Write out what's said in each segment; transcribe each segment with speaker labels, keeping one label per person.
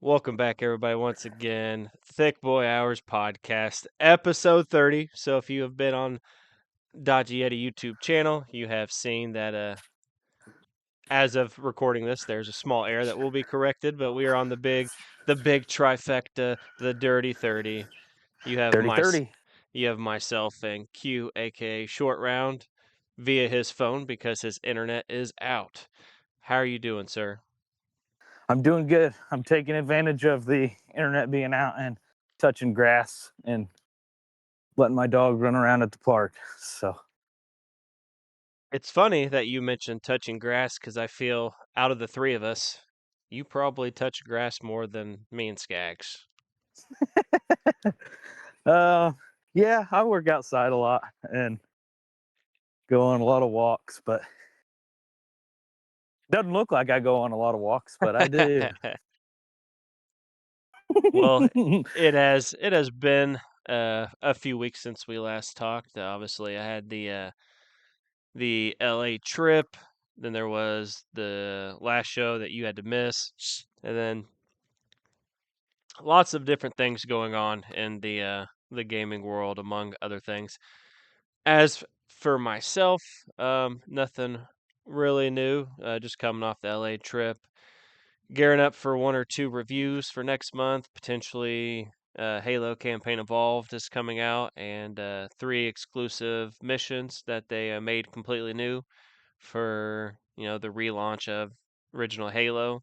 Speaker 1: Welcome back, everybody, once again. Thicc Boi Hours Podcast, episode 30. So, if you have been on Dodgy Yeti YouTube channel, you have seen that as of recording this, there's a small error that will be corrected, but we are on the big trifecta, the dirty 30. You have
Speaker 2: Dirty
Speaker 1: my,
Speaker 2: 30.
Speaker 1: you have myself and Q, aka Short Round, via his phone because his internet is out. How are you doing, sir?
Speaker 2: I'm doing good. I'm taking advantage of the internet being out and touching grass and letting my dog run around at the park. So,
Speaker 1: It's funny that you mentioned touching grass because I feel out of the three of us, you probably touch grass more than me and Skaggs.
Speaker 2: uh, yeah, I work outside a lot and go on a lot of walks, but doesn't look like I go on a lot of walks, but I do.
Speaker 1: Well, it has been a few weeks since we last talked. Obviously, I had the LA trip. Then there was the last show that you had to miss, and then lots of different things going on in the gaming world, among other things. As for myself, nothing really new. Just coming off the LA trip, gearing up for one or two reviews for next month. Potentially, Halo Campaign Evolved is coming out, and three exclusive missions that they made completely new for the relaunch of original Halo.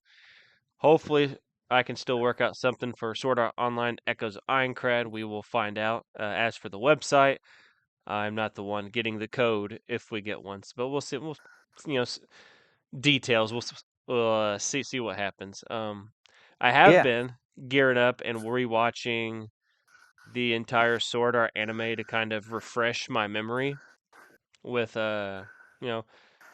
Speaker 1: Hopefully, I can still work out something for Sword Art Online Echoes of Ironclad. We will find out. As for the website, I'm not the one getting the code if we get one, but we'll see. We'll, you know, details. We'll see what happens. I have
Speaker 2: Yeah.
Speaker 1: been gearing up and rewatching the entire Sword Art anime to kind of refresh my memory. With you know,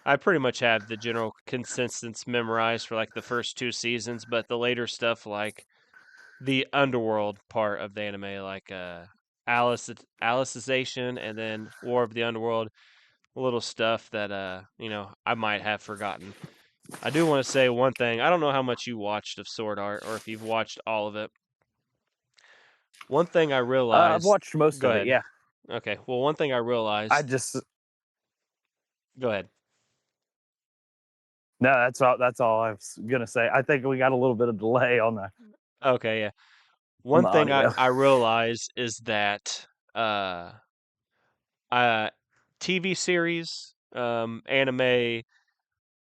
Speaker 1: I pretty much have the general consistency memorized for like the first two seasons, but the later stuff, like the underworld part of the anime, like Alicization and then War of the Underworld, little stuff that I might have forgotten. I do want to say one thing. I don't know how much you watched of Sword Art or if you've watched all of it. One thing I
Speaker 2: I've
Speaker 1: realized.
Speaker 2: watched most
Speaker 1: Go
Speaker 2: of it.
Speaker 1: ahead.
Speaker 2: Yeah.
Speaker 1: Okay. Well, one thing I
Speaker 2: I
Speaker 1: realized.
Speaker 2: just,
Speaker 1: Go ahead.
Speaker 2: no, that's all I was going to say. I think we got a little bit of delay
Speaker 1: Okay. Yeah.
Speaker 2: on
Speaker 1: One
Speaker 2: the
Speaker 1: thing I
Speaker 2: audio.
Speaker 1: I realized is that uh uh TV series, anime,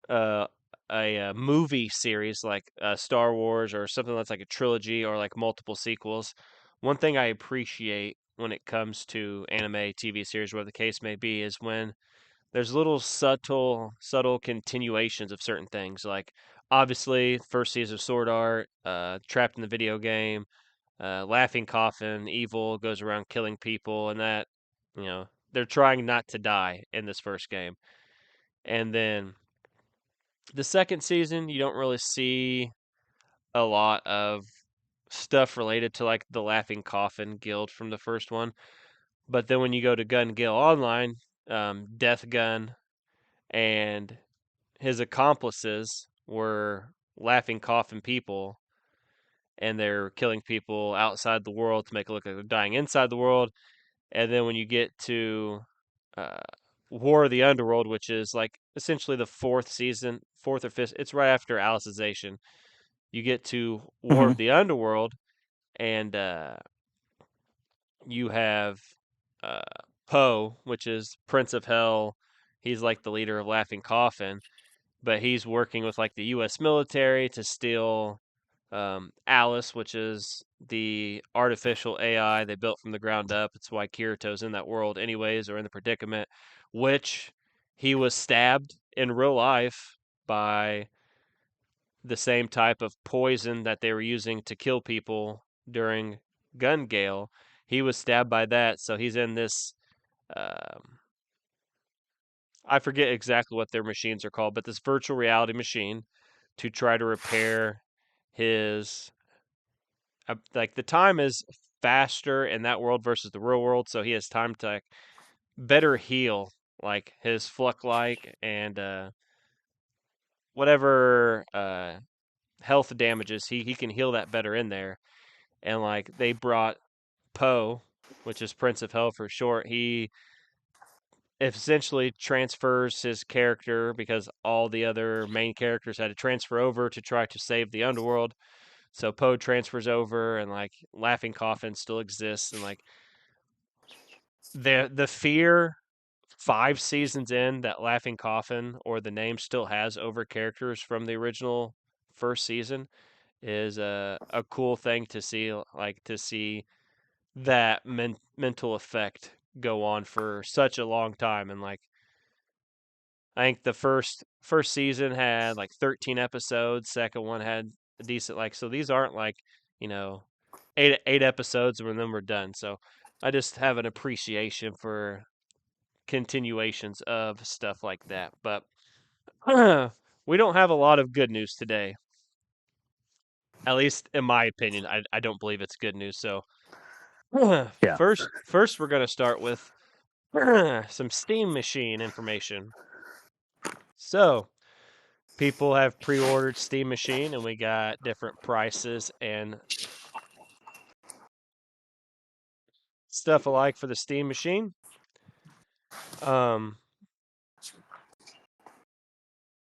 Speaker 1: uh, a movie series like Star Wars or something that's like a trilogy or like multiple sequels. One thing I appreciate when it comes to anime, TV series, whatever the case may be, is when there's little subtle continuations of certain things. Like obviously, first season of Sword Art, trapped in the video game, Laughing Coffin, evil goes around killing people, and that they're trying not to die in this first game, and then the second season, you don't really see a lot of stuff related to like the Laughing Coffin Guild from the first one. But then when you go to Gun Gale Online, Death Gun and his accomplices were Laughing Coffin people, and they're killing people outside the world to make it look like they're dying inside the world. And then when you get to uh, War of the Underworld, which is like essentially the fourth season, fourth or fifth, it's right after Alicization. You get to War of
Speaker 2: Mhm.
Speaker 1: the Underworld, and you have uh, Poe, which is Prince of Hell. He's like the leader of Laughing Coffin, but he's working with like the U.S. military to steal Alice, which is the artificial AI they built from the ground up. It's why Kirito's in that world, anyways, or in the predicament, which he was stabbed in real life by the same type of poison that they were using to kill people during Gun Gale. He was stabbed by that, so he's in this. Um, I forget exactly what their machines are called, but this virtual reality machine to try to repair his. Like the time is faster in that world versus the real world, so he has time to like, better heal like his fluck like and whatever health damages, he can heal that better in there. And like they brought Poe, which is Prince of Hell for short. He essentially transfers his character because all the other main characters had to transfer over to try to save the underworld. So Poe transfers over, and like Laughing Coffin still exists, and like the fear 5 seasons in that Laughing Coffin or the name still has over characters from the original first season is a cool thing to see. Like to see that mental effect go on for such a long time, and like I think the first season had like 13 episodes. Second one had a decent like. So these aren't like you know eight episodes when then we're done. So I just have an appreciation for continuations of stuff like that. But we don't have a lot of good news today. At least in my opinion, I don't believe it's good news. So
Speaker 2: Yeah.
Speaker 1: first we're gonna start with some Steam Machine information. So people have pre-ordered Steam Machine, and we got different prices and stuff alike for the Steam Machine. Um,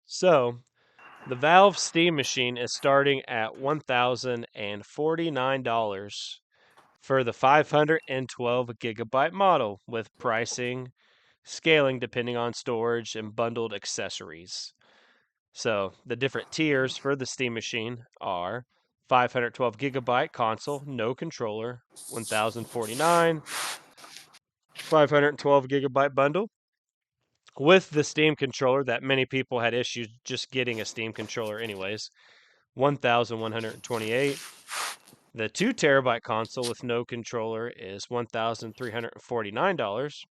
Speaker 1: so the Valve Steam Machine is starting at $1,049 for the 512 gigabyte model, with pricing scaling depending on storage and bundled accessories. So the different tiers for the Steam Machine are 512 gigabyte console, no controller, 1049, 512 gigabyte bundle with the Steam controller that many people had issues just getting a Steam controller anyways, 1128. The 2 terabyte console with no controller is $1,349,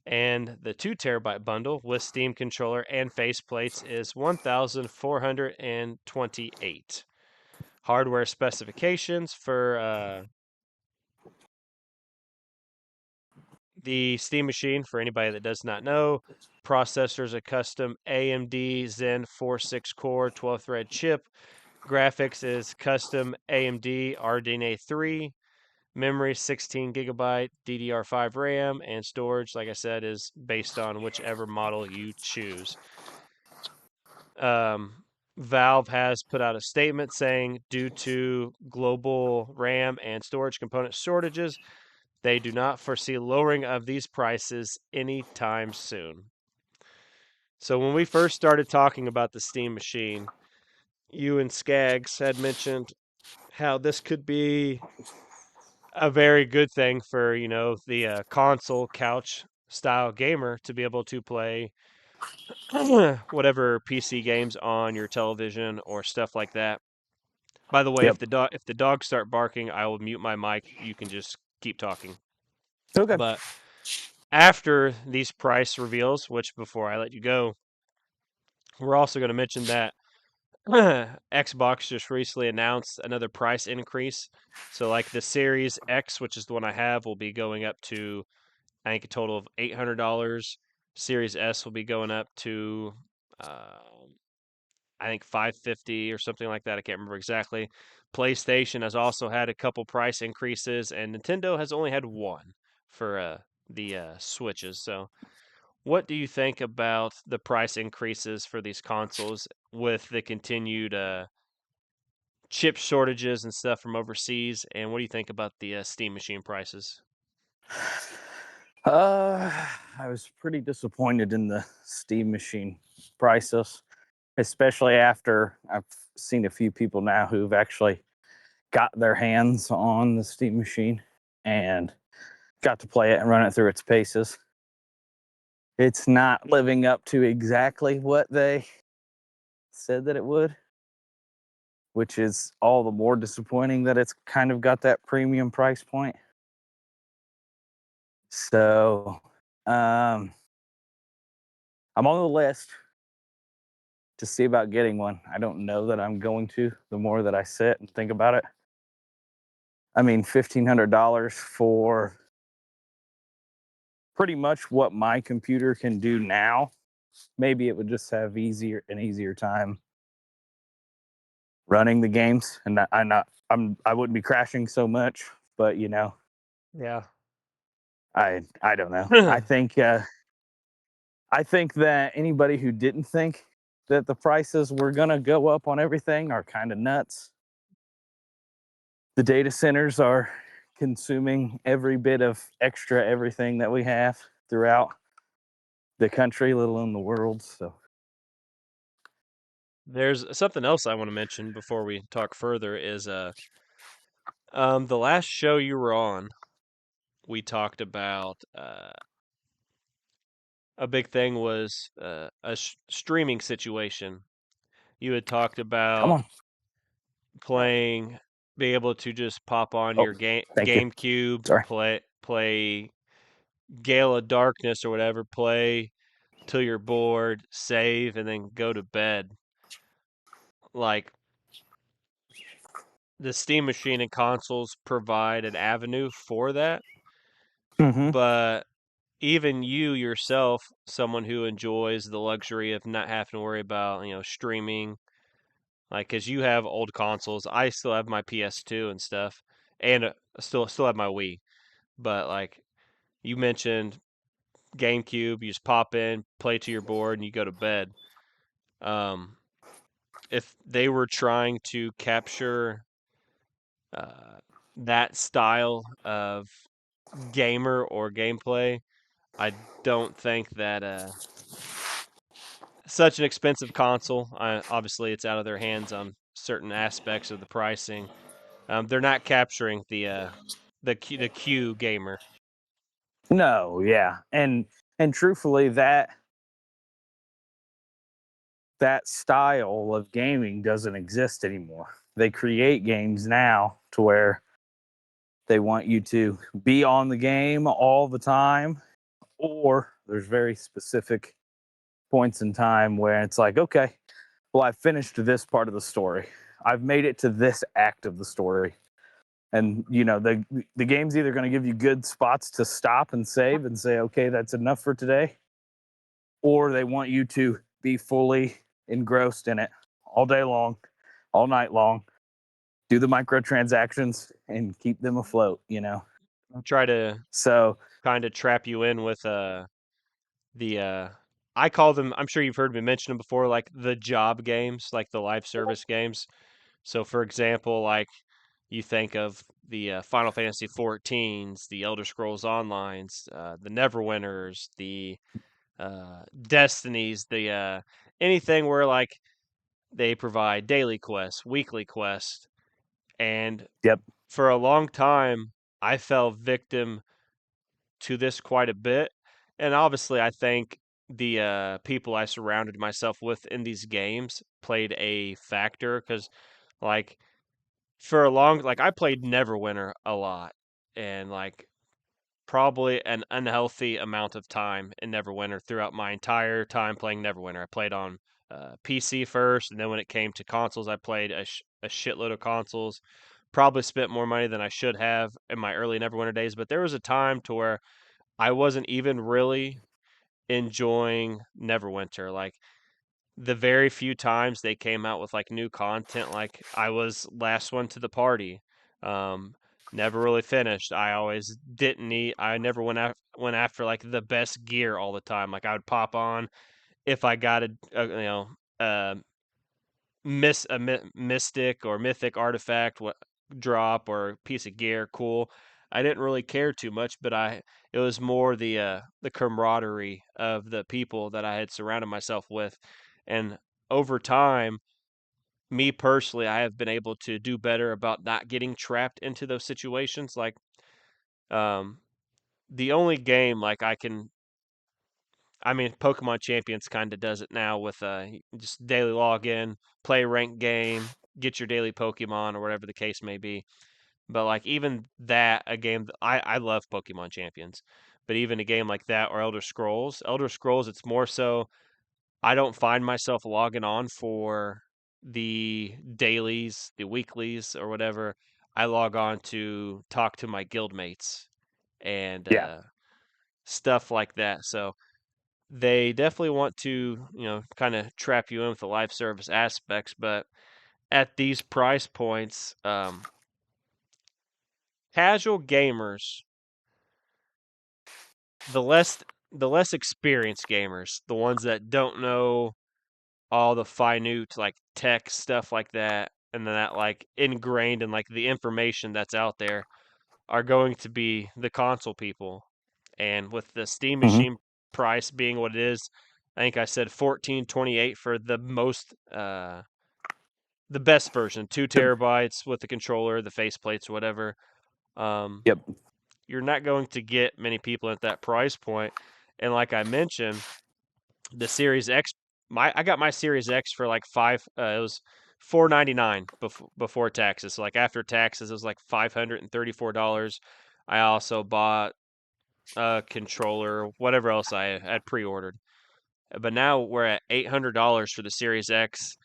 Speaker 1: and the 2 terabyte bundle with Steam controller and faceplates is $1,428. Hardware specifications for the Steam Machine, for anybody that does not know, processors a custom AMD Zen 46 core 12 thread chip. Graphics is custom AMD RDNA 3. Memory 16 gigabyte DDR5 RAM, and storage, like I said, is based on whichever model you choose. Um, Valve has put out a statement saying, due to global RAM and storage component shortages, they do not foresee lowering of these prices anytime soon. So when we first started talking about the Steam Machine, you and Skaggs had mentioned how this could be a very good thing for the console couch style gamer to be able to play whatever PC games on your television or stuff like that. By the way,
Speaker 2: Yep.
Speaker 1: if the dogs start barking, I will mute my mic. You can just keep talking.
Speaker 2: Okay.
Speaker 1: But after these price reveals, which before I let you go, we're also going to mention that Xbox just recently announced another price increase. So, like the Series X, which is the one I have, will be going up to, I think, a total of $800. Series S will be going up to, I think, 550 or something like that. I can't remember exactly. PlayStation has also had a couple price increases, and Nintendo has only had one for the Switches. So, what do you think about the price increases for these consoles with the continued chip shortages and stuff from overseas? And what do you think about the Steam Machine prices?
Speaker 2: Uh, I was pretty disappointed in the Steam Machine prices, especially after I've seen a few people now who've actually got their hands on the Steam Machine and got to play it and run it through its paces. It's not living up to exactly what they said that it would, which is all the more disappointing that it's kind of got that premium price point. So, I'm on the list to see about getting one. I don't know that I'm going to, the more that I sit and think about it. I mean, $1,500 for pretty much what my computer can do now. Maybe it would just have an easier time running the games, and I wouldn't be crashing so much, but
Speaker 1: Yeah.
Speaker 2: I don't know. I think that anybody who didn't think that the prices were gonna go up on everything are kind of nuts. The data centers are consuming every bit of extra everything that we have throughout the country, let alone the world. So,
Speaker 1: There's something else I want to mention before we talk further is the last show you were on, we talked about a big thing was streaming situation. You had talked
Speaker 2: come
Speaker 1: about
Speaker 2: on.
Speaker 1: playing, be able to just pop on
Speaker 2: Oh,
Speaker 1: your
Speaker 2: thank you.
Speaker 1: GameCube,
Speaker 2: Sorry.
Speaker 1: play Gale of Darkness or whatever, play till you're bored, save, and then go to bed. Like the Steam Machine and consoles provide an avenue for that,
Speaker 2: Mm-hmm.
Speaker 1: but even you yourself, someone who enjoys the luxury of not having to worry about, streaming, like, cause you have old consoles. I still have my PS2 and stuff, and still have my Wii. But like you mentioned, GameCube, you just pop in, play to your board, and you go to bed. Um, if they were trying to capture uh, that style of gamer or gameplay, I don't think that such an expensive console. Obviously, it's out of their hands on certain aspects of the pricing. They're not capturing the Q gamer.
Speaker 2: No, yeah, and truthfully, that style of gaming doesn't exist anymore. They create games now to where they want you to be on the game all the time, or there's very specific points in time where it's like, okay, well, I've finished this part of the story. I've made it to this act of the story. And the game's either going to give you good spots to stop and save and say, okay, that's enough for today, or they want you to be fully engrossed in it all day long, all night long, do the microtransactions and keep them afloat.
Speaker 1: I'll try to
Speaker 2: So,
Speaker 1: kind of trap you in with the I call them. I'm sure you've heard me mention them before, like the job games, like the live service games. So, for example, like you think of the Final Fantasy 14s, the Elder Scrolls Onlines, the Neverwinters, the Destinies, the anything where like they provide daily quests, weekly quests, and
Speaker 2: yep,
Speaker 1: for a long time I fell victim to this quite a bit, and obviously I think the people I surrounded myself with in these games played a factor because like for a long like I played Neverwinter a lot and like probably an unhealthy amount of time in Neverwinter throughout my entire time playing Neverwinter. I played on PC first, and then when it came to consoles, I played a shitload of consoles. Probably spent more money than I should have in my early Neverwinter days, but there was a time to where I wasn't even really enjoying Neverwinter. Like the very few times they came out with like new content, like I was last one to the party. Um, Never really finished. I always didn't need. I never went after like the best gear all the time. Like I would pop on if I got a mystic or mythic artifact drop or piece of gear, cool. I didn't really care too much, but it was more the camaraderie of the people that I had surrounded myself with, and over time, me personally, I have been able to do better about not getting trapped into those situations. Like, um, the only game like I mean, Pokemon Champions kind of does it now with just daily login, play ranked game, get your daily Pokemon or whatever the case may be. But like even that, a game I love Pokemon Champions, but even a game like that or Elder Scrolls, it's more so I don't find myself logging on for the dailies, the weeklies, or whatever. I log on to talk to my guild mates and
Speaker 2: yeah,
Speaker 1: stuff like that. So they definitely want to, kind of trap you in with the live service aspects, but at these price points, casual gamers, the less experienced gamers, the ones that don't know all the minute like tech stuff like that, and then that like ingrained in like the information that's out there, are going to be the console people. And with the Steam
Speaker 2: Hmm.
Speaker 1: Machine price being what it is, I think I said 1428 for the best version, 2 terabytes with the controller, the faceplates, whatever. Um,
Speaker 2: Yep.
Speaker 1: you're not going to get many people at that price point. And like I mentioned, the Series X, I got my Series X for like it was 499 before taxes. So like after taxes, it was like $534. I also bought a controller, whatever else I had pre-ordered. But now we're at $800 for the Series X.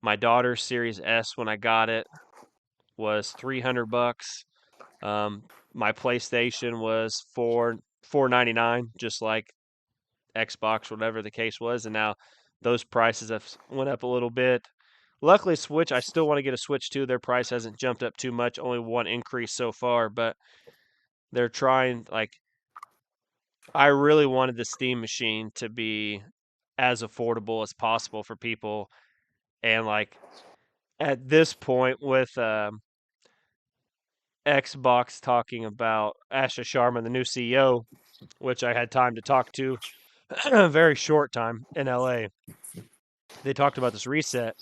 Speaker 1: My daughter's Series S, when I got it, was $300. Um, my PlayStation was four ninety nine, just like Xbox, whatever the case was, and now those prices have went up a little bit. Luckily, Switch, I still want to get a Switch too. Their price hasn't jumped up too much, only one increase so far, but they're trying. Like, I really wanted the Steam machine to be as affordable as possible for people, and like at this point with Xbox talking about Asha Sharma, the new CEO, which I had time to talk to, a very short time in LA. They talked about this reset,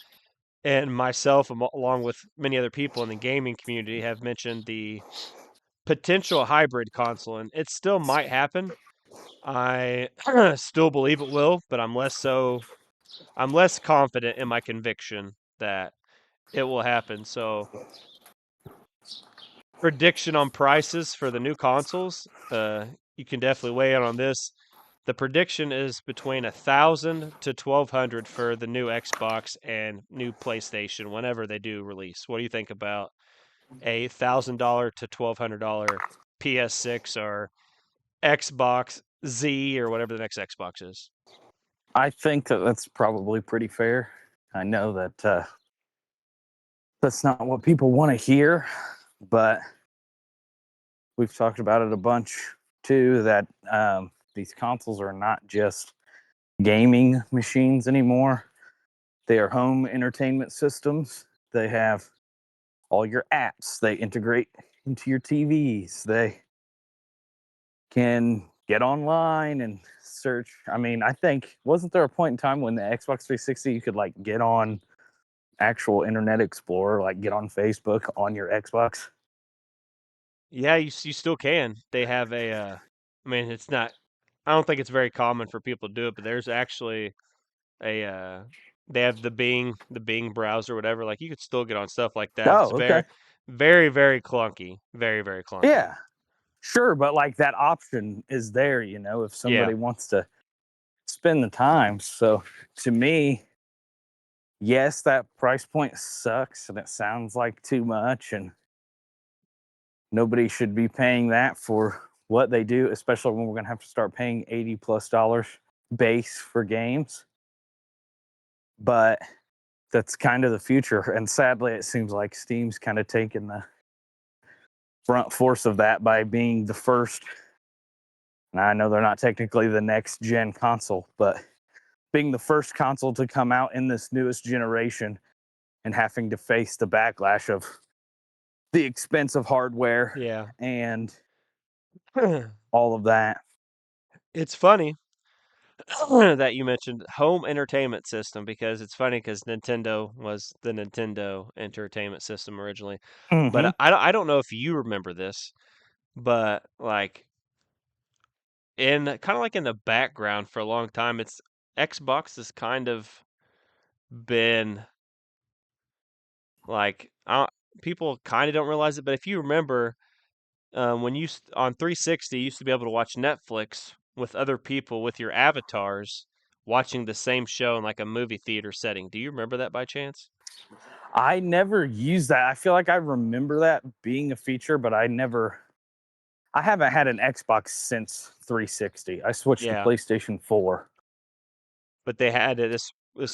Speaker 1: and myself, along with many other people in the gaming community, have mentioned the potential hybrid console, and it still might happen. I still believe it will, but I'm less so. I'm less confident in my conviction that it will happen. So, prediction on prices for the new consoles. You can definitely weigh in on this. The prediction is between 1,000 to 1,200 for the new Xbox and new PlayStation whenever they do release. What do you think about a $1,000 to $1,200 PS6 or Xbox Z or whatever the next Xbox is?
Speaker 2: I think that that's probably pretty fair. I know that that's not what people want to hear, but we've talked about it a bunch too. That these consoles are not just gaming machines anymore. They are home entertainment systems. They have all your apps. They integrate into your TVs. They can get online and search. I mean, I think wasn't there a point in time when the Xbox 360 you could like get on actual Internet Explorer, like get on Facebook on your Xbox?
Speaker 1: Yeah, you still can. They have a. I mean, it's not. I don't think it's very common for people to do it, but there's actually a. They have the Bing browser, or whatever. Like you could still get on stuff like that. It's
Speaker 2: Oh, okay.
Speaker 1: very clunky. Very clunky.
Speaker 2: Yeah, sure, but like that option is there, you know, if
Speaker 1: Yeah.
Speaker 2: somebody wants to spend the time. So to me, yes, that price point sucks and it sounds like too much, and nobody should be paying that for what they do, especially when we're going to have to start paying $80+ base for games. But that's kind of the future. And sadly, it seems like Steam's kind of taken the front force of that by being the first. And I know they're not technically the next gen console, but being the first console to come out in this newest generation and having to face the backlash of the expense of hardware
Speaker 1: Yeah.
Speaker 2: and all of that.
Speaker 1: It's funny that you mentioned home entertainment system because it's funny because Nintendo was the Nintendo Entertainment System originally.
Speaker 2: Hmm.
Speaker 1: But I don't know if you remember this, but like in kind of like in the background for a long time, it's Xbox has kind of been like people kind of don't realize it, but if you remember when on 360 you used to be able to watch Netflix with other people with your avatars watching the same show in like a movie theater setting. Do you remember that by chance?
Speaker 2: I never used that. I feel like I remember that being a feature, but I haven't had an Xbox since 360. I switched to
Speaker 1: Yeah,
Speaker 2: PlayStation 4.
Speaker 1: but they had this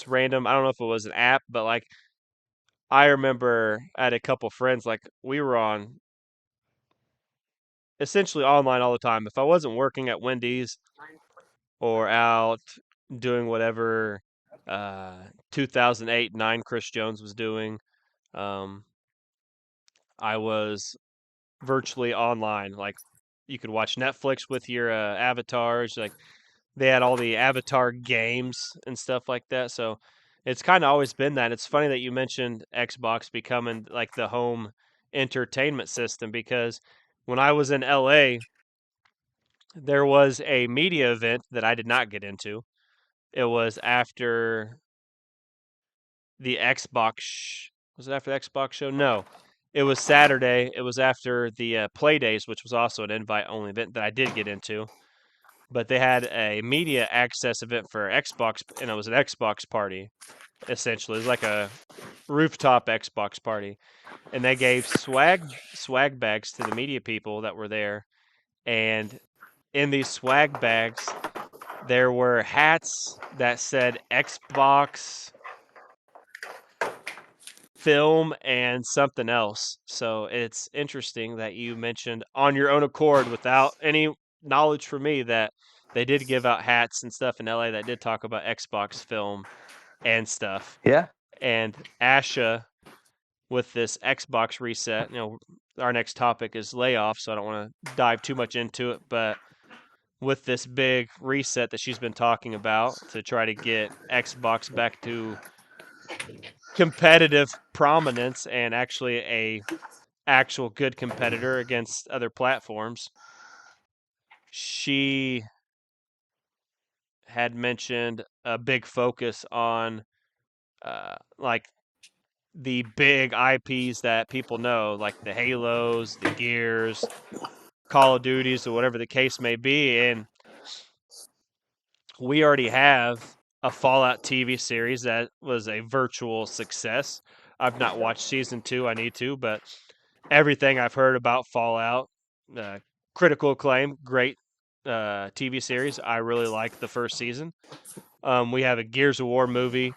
Speaker 1: random. I don't know if it was an app, but like I remember I had a couple friends, like we were on essentially online all the time. If I wasn't working at Wendy's or out doing whatever 2008 9 Chris Jones was doing, um, I was virtually online. Like you could watch Netflix with your avatars. Like they had all the avatar games and stuff like that. So it's kind of always been that. It's funny that you mentioned Xbox becoming like the home entertainment system because when I was in LA, there was a media event that I did not get into. It was after the was it after the Xbox show? No. It was Saturday. It was after the Play Days, which was also an invite only event that I did get into. But they had a media access event for Xbox, and it was an Xbox party, essentially. It was like a rooftop Xbox party. And they gave swag bags to the media people that were there. And in these swag bags, there were hats that said Xbox film and something else. So it's interesting that you mentioned on your own accord without any knowledge from me that they did give out hats and stuff in LA that did talk about Xbox film and stuff.
Speaker 2: Yeah.
Speaker 1: And Asha with this Xbox reset, our next topic is layoff, so I don't want to dive too much into it, but with this big reset that she's been talking about to try to get Xbox back to competitive prominence and actually a actual good competitor against other platforms. She had mentioned a big focus on like the big IPs that people know, like the Halos, the Gears, Call of Duties, or whatever the case may be. And we already have a Fallout TV series that was a virtual success. I've not watched season 2, I need to, but everything I've heard about Fallout, uh, critical acclaim, great TV series. I really like the first season. We have a Gears of War movie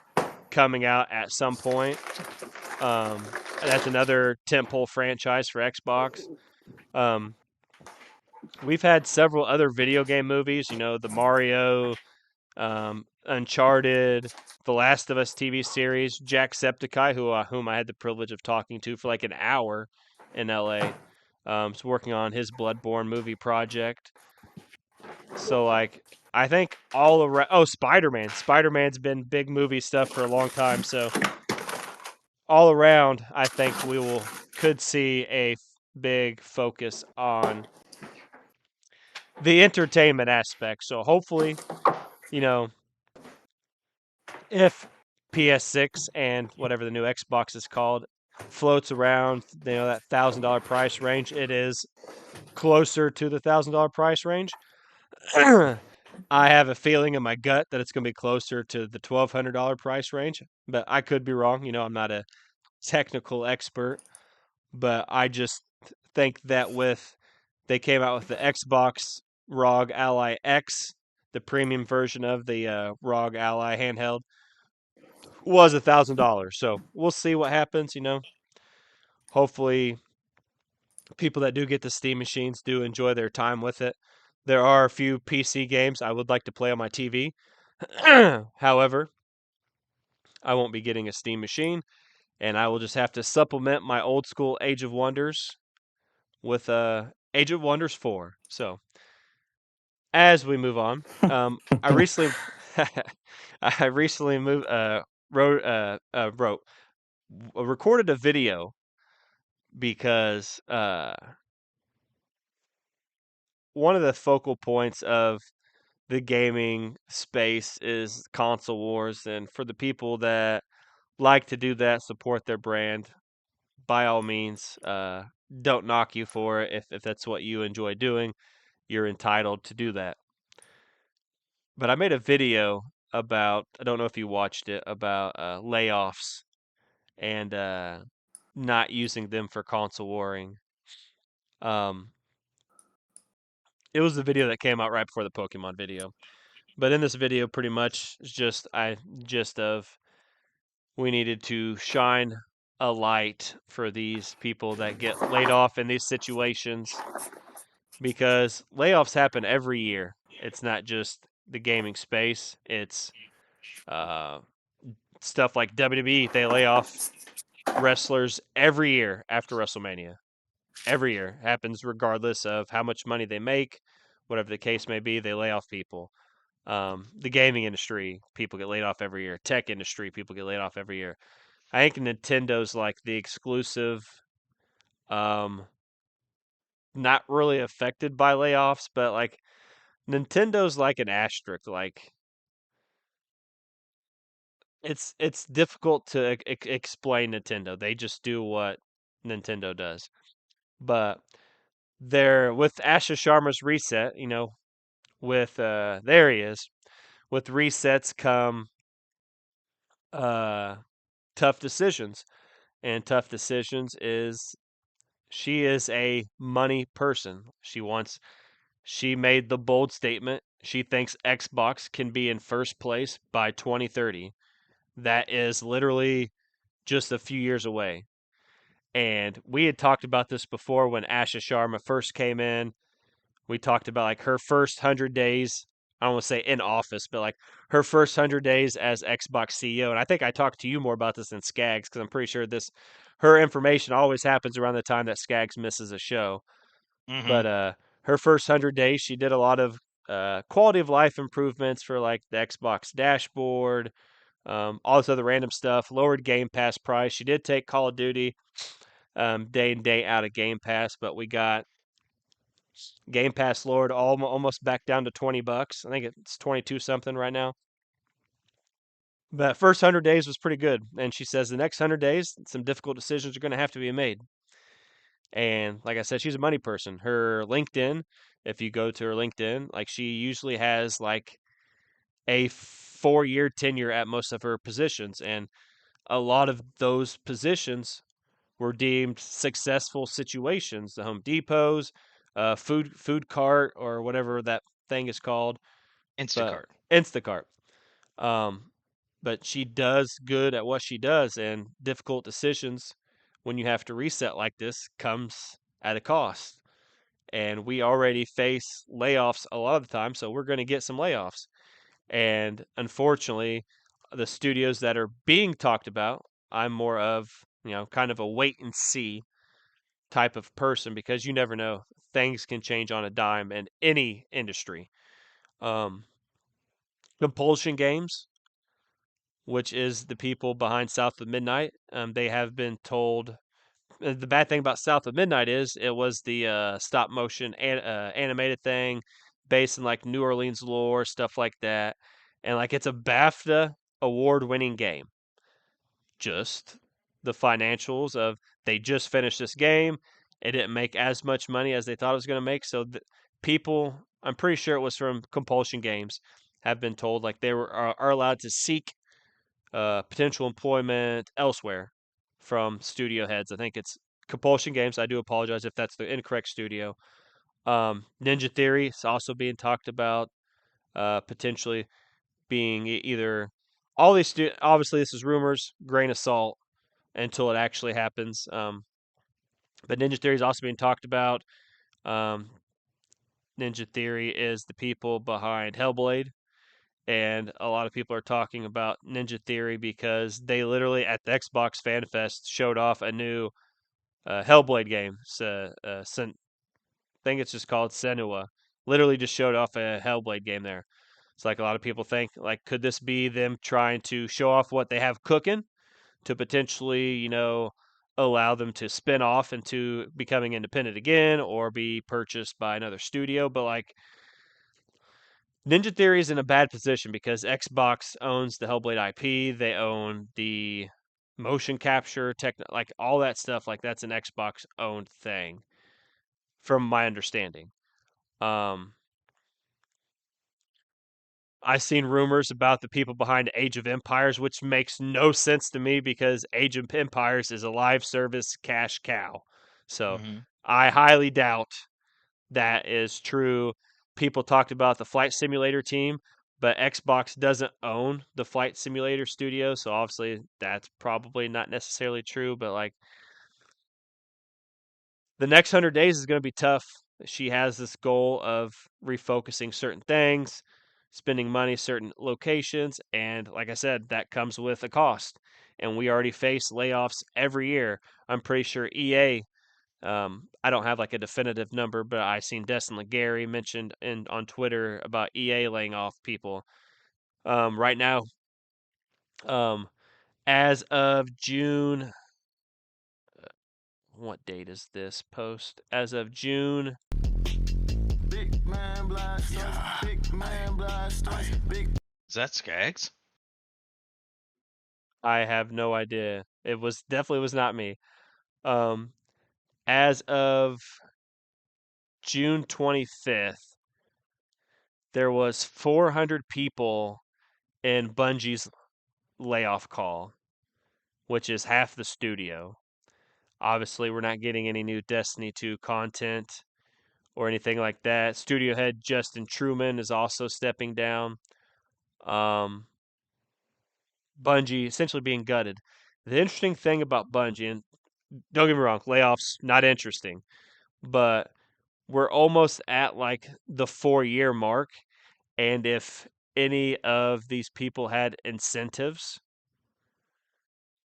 Speaker 1: coming out at some point. That's another tentpole franchise for Xbox. Um, we've had several other video game movies. The Mario, Uncharted, The Last of Us TV series, Jacksepticeye, whom I had the privilege of talking to for like an hour in LA. Is working on his Bloodborne movie project. So like I think all around. Oh, Spider-Man. Spider-Man's been big movie stuff for a long time. So all around, I think could see a big focus on the entertainment aspect. So hopefully, you know, if PS6 and whatever the new Xbox is called floats around, that $1,000 price range, it is closer to the $1,000 price range. I have a feeling in my gut that it's going to be closer to the $1,200 price range, but I could be wrong. I'm not a technical expert, but I just think that they came out with the Xbox ROG Ally X, the premium version of the ROG Ally handheld, was $1,000. So we'll see what happens. Hopefully, people that do get the Steam machines do enjoy their time with it. There are a few PC games I would like to play on my TV. However, I won't be getting a Steam machine, and I will just have to supplement my old school Age of Wonders with Age of Wonders 4. So as we move on, I recently I recently moved recorded a video because one of the focal points of the gaming space is console wars, and for the people that like to do that, support their brand, by all means, don't knock you for it. If that's what you enjoy doing, you're entitled to do that. But I made a video about, I don't know if you watched it, about layoffs and not using them for console warring. It was the video that came out right before the Pokemon video. But in this video, pretty much, it's just of we needed to shine a light for these people that get laid off in these situations, because layoffs happen every year. It's not just the gaming space. It's uh, stuff like WWE. They lay off wrestlers every year after WrestleMania. Every year happens regardless of how much money they make, whatever the case may be. They lay off people. The gaming industry, people get laid off every year. Tech industry, people get laid off every year. I think Nintendo's like the exclusive, um, not really affected by layoffs, but like Nintendo's like an asterisk. Like it's difficult to explain Nintendo. They just do what Nintendo does. But they're with Asha Sharma's reset. With there he is. With resets come uh tough decisions, and tough decisions is she is a money person. She made the bold statement. She thinks Xbox can be in first place by 2030. That is literally just a few years away. And we had talked about this before when Asha Sharma first came in. We talked about like her first 100 days. I don't want to say in office, but like her first 100 days as Xbox CEO. And I think I talked to you more about this than Skaggs, because I'm pretty sure her information always happens around the time that Skaggs misses a show.
Speaker 2: Mm-hmm.
Speaker 1: But her first 100 days, she did a lot of quality of life improvements for like the Xbox dashboard, all this other random stuff, lowered Game Pass price. She did take Call of Duty day in, day out of Game Pass, but we got Game Pass lowered almost back down to $20. I think it's 22 something right now. But first 100 days was pretty good. And she says the next 100 days, some difficult decisions are going to have to be made. And like I said, she's a money person. Her LinkedIn, if you go to her LinkedIn, like she usually has like a 4-year tenure at most of her positions. And a lot of those positions were deemed successful situations. The Home Depots, food cart, or whatever that thing is called, but
Speaker 3: Instacart.
Speaker 1: Instacart. Um, but she does good at what she does, and difficult decisions when you have to reset like this comes at a cost. And we already face layoffs a lot of the time, so we're going to get some layoffs. And unfortunately, the studios that are being talked about, I'm more of, kind of a wait and see type of person, because you never know. Things can change on a dime in any industry. Um, Compulsion Games, which is the people behind South of Midnight, they have been told. The bad thing about South of Midnight is it was the stop motion animated thing based in like New Orleans lore, stuff like that. And like it's a BAFTA award winning game. Just the financials of they just finished this game. It didn't make as much money as they thought it was going to make. So people, I'm pretty sure it was from Compulsion Games, have been told like they are allowed to seek potential employment elsewhere from studio heads. I think it's Compulsion Games. I do apologize if that's the incorrect studio. Ninja Theory is also being talked about, potentially being either all these. Obviously, this is rumors, grain of salt until it actually happens. But Ninja Theory is also being talked about. Um, Ninja Theory is the people behind Hellblade, and a lot of people are talking about Ninja Theory because they literally at the Xbox Fan Fest showed off a new Hellblade game. So, I think it's just called Senua. Literally just showed off a Hellblade game there. It's like a lot of people think like, could this be them trying to show off what they have cooking to potentially, allow them to spin off into becoming independent again or be purchased by another studio? But like Ninja Theory is in a bad position because Xbox owns the Hellblade IP. They own the motion capture like all that stuff. Like that's an Xbox owned thing, from my understanding. Um, I've seen rumors about the people behind Age of Empires, which makes no sense to me because Age of Empires is a live service cash cow. So
Speaker 3: Mm-hmm.
Speaker 1: I highly doubt that is true. People talked about the flight simulator team. but Xbox doesn't own the flight simulator studio, so obviously that's probably not necessarily true. But like the next 100 days is going to be tough. She has this goal of refocusing certain things, spending money certain locations, and like I said, that comes with a cost. And we already face layoffs every year. I'm pretty sure EA. I don't have like a definitive number, but I seen Destin Legary mentioned on Twitter about EA laying off people. Right now, um, as of June, what date is this post? As of June,
Speaker 3: Big man blast us, big man blast us, big.
Speaker 4: Is that Skaggs?
Speaker 1: I have no idea. It was definitely was not me. Um, as of June 25th, there was 400 people in Bungie's layoff call, which is half the studio. Obviously, we're not getting any new Destiny 2 content or anything like that. Studio head Justin Truman is also stepping down. Um, Bungie essentially being gutted. The interesting thing about Bungie, and don't get me wrong, layoffs not interesting, but we're almost at like the 4-year mark, and if any of these people had incentives,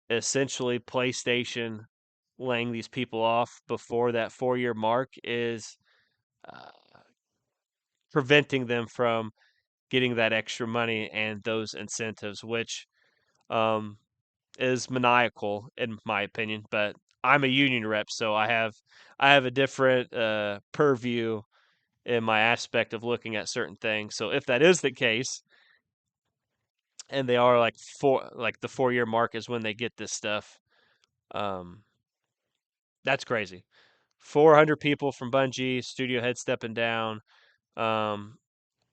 Speaker 1: essentially PlayStation laying these people off before that 4-year mark is uh, preventing them from getting that extra money and those incentives, which um, is maniacal in my opinion. But I'm a union rep, so I have a different purview in my aspect of looking at certain things. So if that is the case, and they are like the 4-year mark is when they get this stuff, um, that's crazy. 400 people from Bungie, studio head stepping down. Um,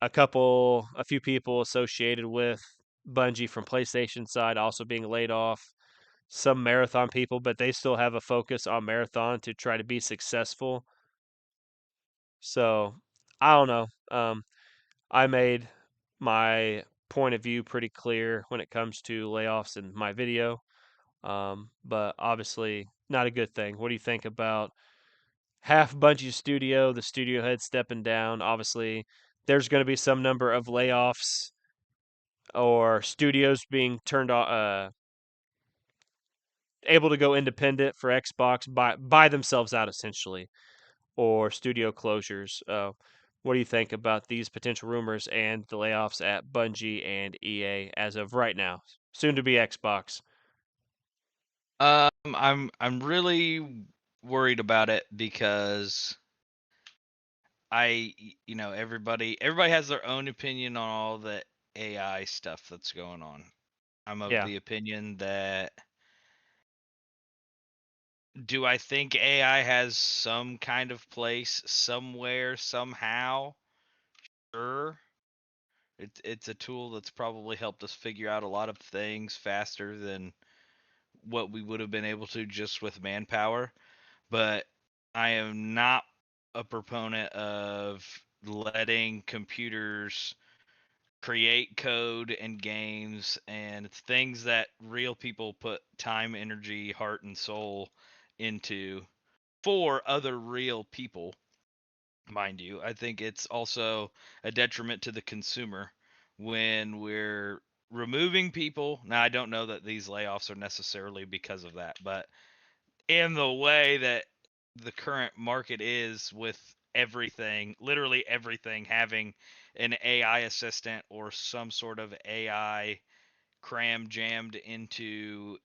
Speaker 1: a few people associated with Bungie from PlayStation side also being laid off. Some Marathon people, but they still have a focus on Marathon to try to be successful. So I don't know. I made my point of view pretty clear when it comes to layoffs in my video, but obviously not a good thing. What do you think about half Bungie studio, the studio head stepping down? Obviously, there's going to be some number of layoffs or studios being turned able to go independent for Xbox buy themselves out essentially, or studio closures. What do you think about these potential rumors and the layoffs at Bungie and EA as of right now? Soon to be Xbox.
Speaker 4: I'm really worried about it because everybody has their own opinion on all the AI stuff that's going on. I'm of
Speaker 1: Yeah.
Speaker 4: the opinion that, do I think AI has some kind of place somewhere somehow? Sure. It's a tool that's probably helped us figure out a lot of things faster than what we would have been able to just with manpower. But I am not a proponent of letting computers create code and games and things that real people put time, energy, heart, and soul into for other real people, mind you. I think it's also a detriment to the consumer when we're removing people. Now, I don't know that these layoffs are necessarily because of that, but in the way that the current market is, with everything, literally everything, having an AI assistant or some sort of AI cram jammed into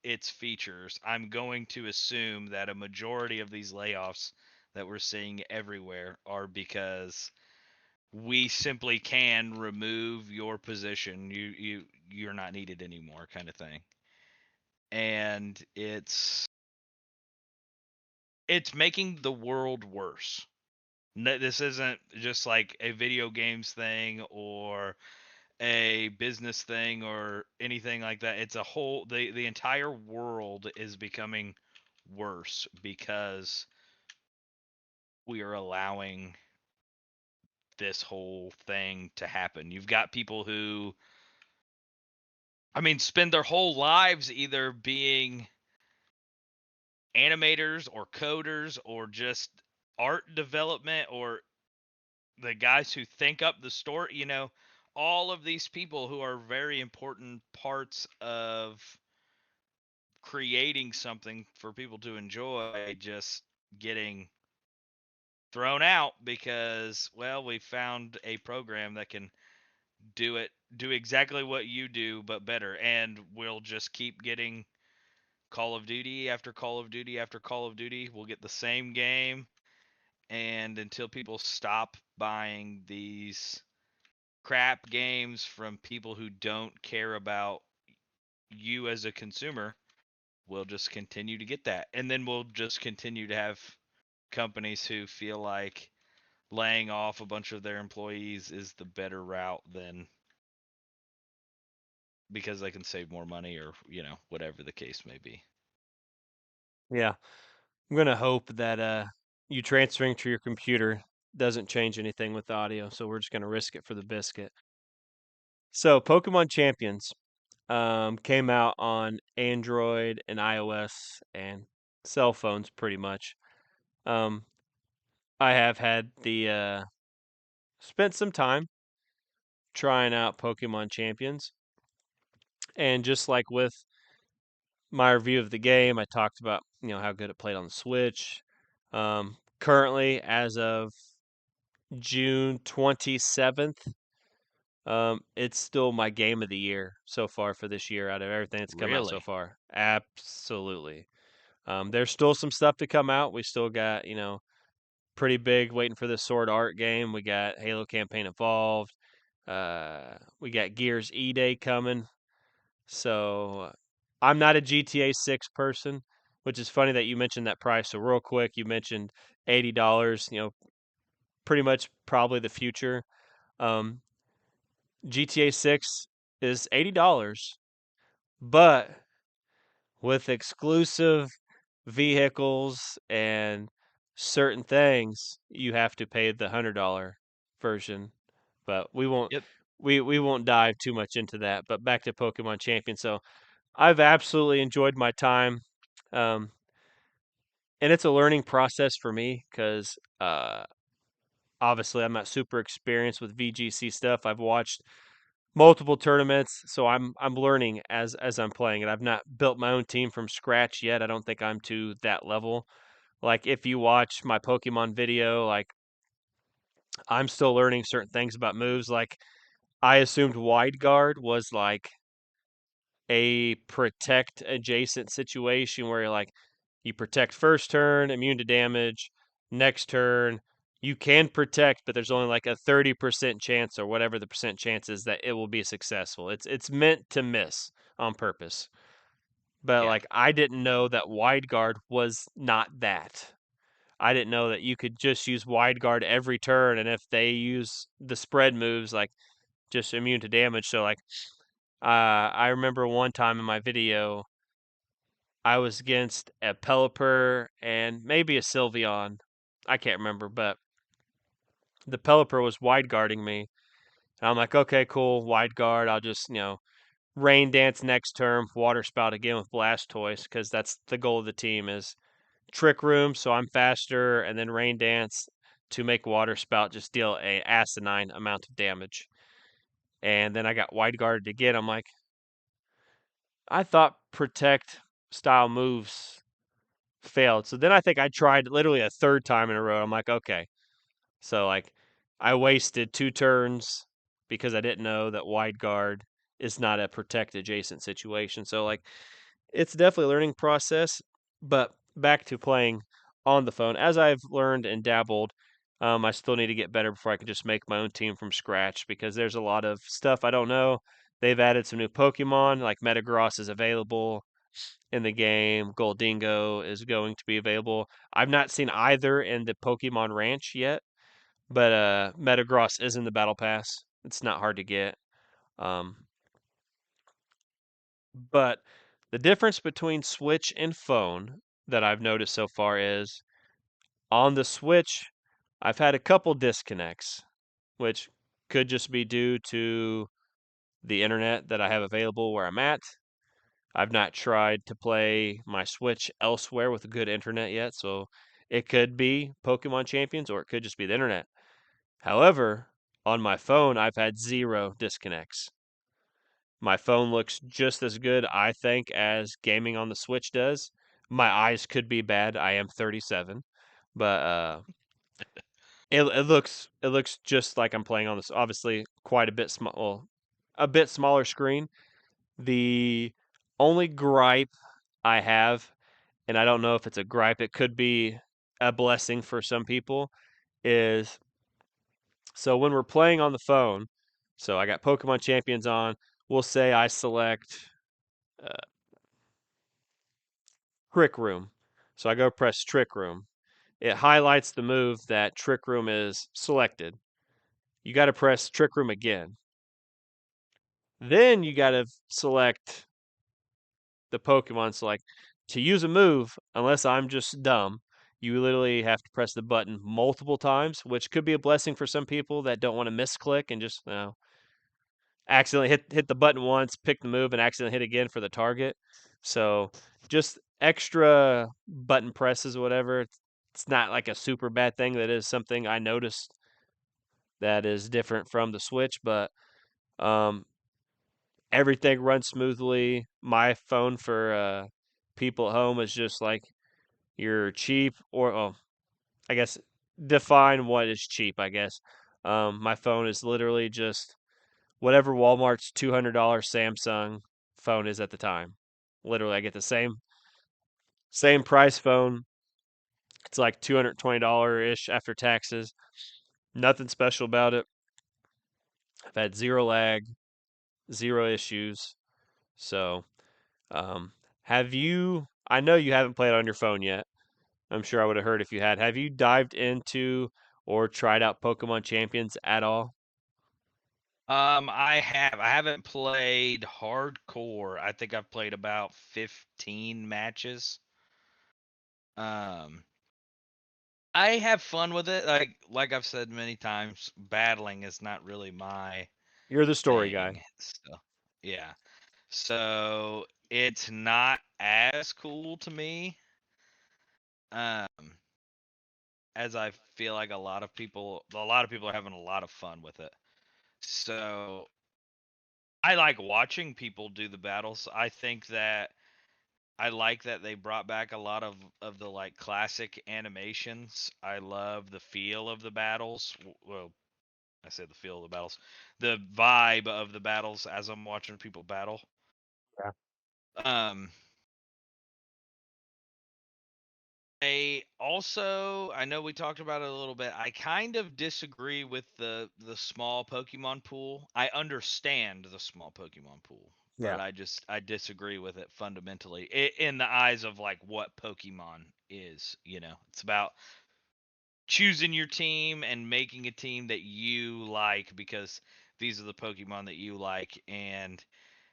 Speaker 4: its features, I'm going to assume that a majority of these layoffs that we're seeing everywhere are because we simply can remove your position. You're not needed anymore, kind of thing. And it's making the world worse. This isn't just like a video games thing or a business thing or anything like that. It's a whole the entire world is becoming worse because we are allowing this whole thing to happen. You've got people who, spend their whole lives either being animators or coders or just art development or the guys who think up the story, all of these people who are very important parts of creating something for people to enjoy just getting thrown out because, well, we found a program that can do exactly what you do but better, and we'll just keep getting Call of Duty after Call of Duty after Call of Duty. We'll get the same game, and until people stop buying these crap games from people who don't care about you as a consumer, we'll just continue to get that. And then we'll just continue to have companies who feel like laying off a bunch of their employees is the better route than because they can save more money or, whatever the case may be.
Speaker 1: Yeah. I'm gonna hope that you transferring to your computer doesn't change anything with the audio, so we're just gonna risk it for the biscuit. So Pokemon Champions came out on Android and iOS and cell phones pretty much. Um, I have had the spent some time trying out Pokemon Champions, and just like with my review of the game, I talked about how good it played on the Switch. Currently, as of June 27th, it's still my game of the year so far for this year out of everything that's come out so
Speaker 4: Really?
Speaker 1: far. Absolutely. There's still some stuff to come out. We still got, pretty big waiting for the Sword Art game. We got Halo Campaign Evolved. We got Gears E-Day coming. So I'm not a GTA 6 person, which is funny that you mentioned that price. So real quick, you mentioned $80, pretty much probably the future. Um, GTA 6 is $80, but with exclusive vehicles and certain things, you have to pay the $100 version. But we won't
Speaker 4: Yep.
Speaker 1: we won't dive too much into that. But back to Pokemon Champion. So I've absolutely enjoyed my time, um, and it's a learning process for me because obviously I'm not super experienced with VGC stuff. I've watched multiple tournaments, so I'm learning as I'm playing it. I've not built my own team from scratch yet. I don't think I'm to that level. Like if you watch my Pokemon video, like I'm still learning certain things about moves. Like I assumed Wide Guard was like a protect adjacent situation where like you protect first turn, immune to damage, next turn you can protect, but there's only like a 30% chance or whatever the percent chance is that it will be successful. It's meant to miss on purpose. But
Speaker 4: Yeah.
Speaker 1: like I didn't know that wide guard was not that. I didn't know that you could just use wide guard every turn, and if they use the spread moves, like just immune to damage. So like I remember one time in my video, I was against a Pelipper and maybe a Sylveon. I can't remember, but the Pelipper was wide guarding me. And I'm like, okay, cool, wide guard. I'll just, rain dance next turn, water spout again with Blastoise, because that's the goal of the team is trick room, so I'm faster, and then rain dance to make water spout just deal a asinine amount of damage. And then I got wide guarded again. I'm like, I thought protect style moves failed. So then I think I tried literally a third time in a row. I'm like, okay. So like I wasted 2 turns because I didn't know that wide guard is not a protect adjacent situation. So like it's definitely a learning process, but back to playing on the phone. As I've learned and dabbled, I still need to get better before I can just make my own team from scratch because there's a lot of stuff I don't know. They've added some new Pokemon, like Metagross is available in the game. Goldingo is going to be available. I've not seen either in the Pokemon Ranch yet, but Metagross is in the Battle Pass. It's not hard to get. Um, but the difference between Switch and phone that I've noticed so far is on the Switch, I've had a couple disconnects. which could just be due to the internet that I have available where I'm at. I've not tried to play my Switch elsewhere with a good internet yet, so it could be Pokemon Champions or it could just be the internet. However, on my phone, I've had 0 disconnects. My phone looks just as good, I think, as gaming on the Switch does. My eyes could be bad. I am 37, but it looks just like I'm playing on this. Obviously, quite a bit small, well, a bit smaller screen. The only gripe I have, and I don't know if it's a gripe, it could be a blessing for some people, is so when we're playing on the phone, so I got Pokemon Champions on, we'll say I select uh, Trick Room. So I go press Trick Room. It highlights the move that Trick Room is selected. You got to press Trick Room again. Then you got to select the Pokemon. So, like, to use a move, unless I'm just dumb, you literally have to press the button multiple times, which could be a blessing for some people that don't want to misclick and just, accidentally hit the button once, pick the move, and accidentally hit again for the target. So just extra button presses or whatever. It's not like a super bad thing. That is something I noticed that is different from the Switch, but um, everything runs smoothly. My phone for people at home is just like your cheap or I guess define what is cheap. I guess my phone is literally just whatever Walmart's $200 Samsung phone is at the time. Literally, I get the same price phone. It's like $220 ish after taxes. Nothing special about it. I've had 0 lag, 0 issues. So, um, have you? I know you haven't played on your phone yet. I'm sure I would have heard if you had. Have you dived into or tried out Pokemon Champions at all?
Speaker 4: I have. I haven't played hardcore. I think I've played about 15 matches. Um, I have fun with it. Like I've said many times, battling is not really my
Speaker 1: You're the story guy.
Speaker 4: thing. So, yeah. So it's not as cool to me. As I feel like a lot of people are having a lot of fun with it. So I like watching people do the battles. I think that I like that they brought back a lot of the like classic animations. I love the feel of the battles. Well, I say the feel of the battles, the vibe of the battles as I'm watching people battle.
Speaker 1: Yeah.
Speaker 4: Um, I know we talked about it a little bit. I kind of disagree with the small Pokemon pool. I understand the small Pokemon pool,
Speaker 1: Yeah.
Speaker 4: but I disagree with it fundamentally in the eyes of like what Pokemon is. It's about choosing your team and making a team that you like because these are the Pokemon that you like, and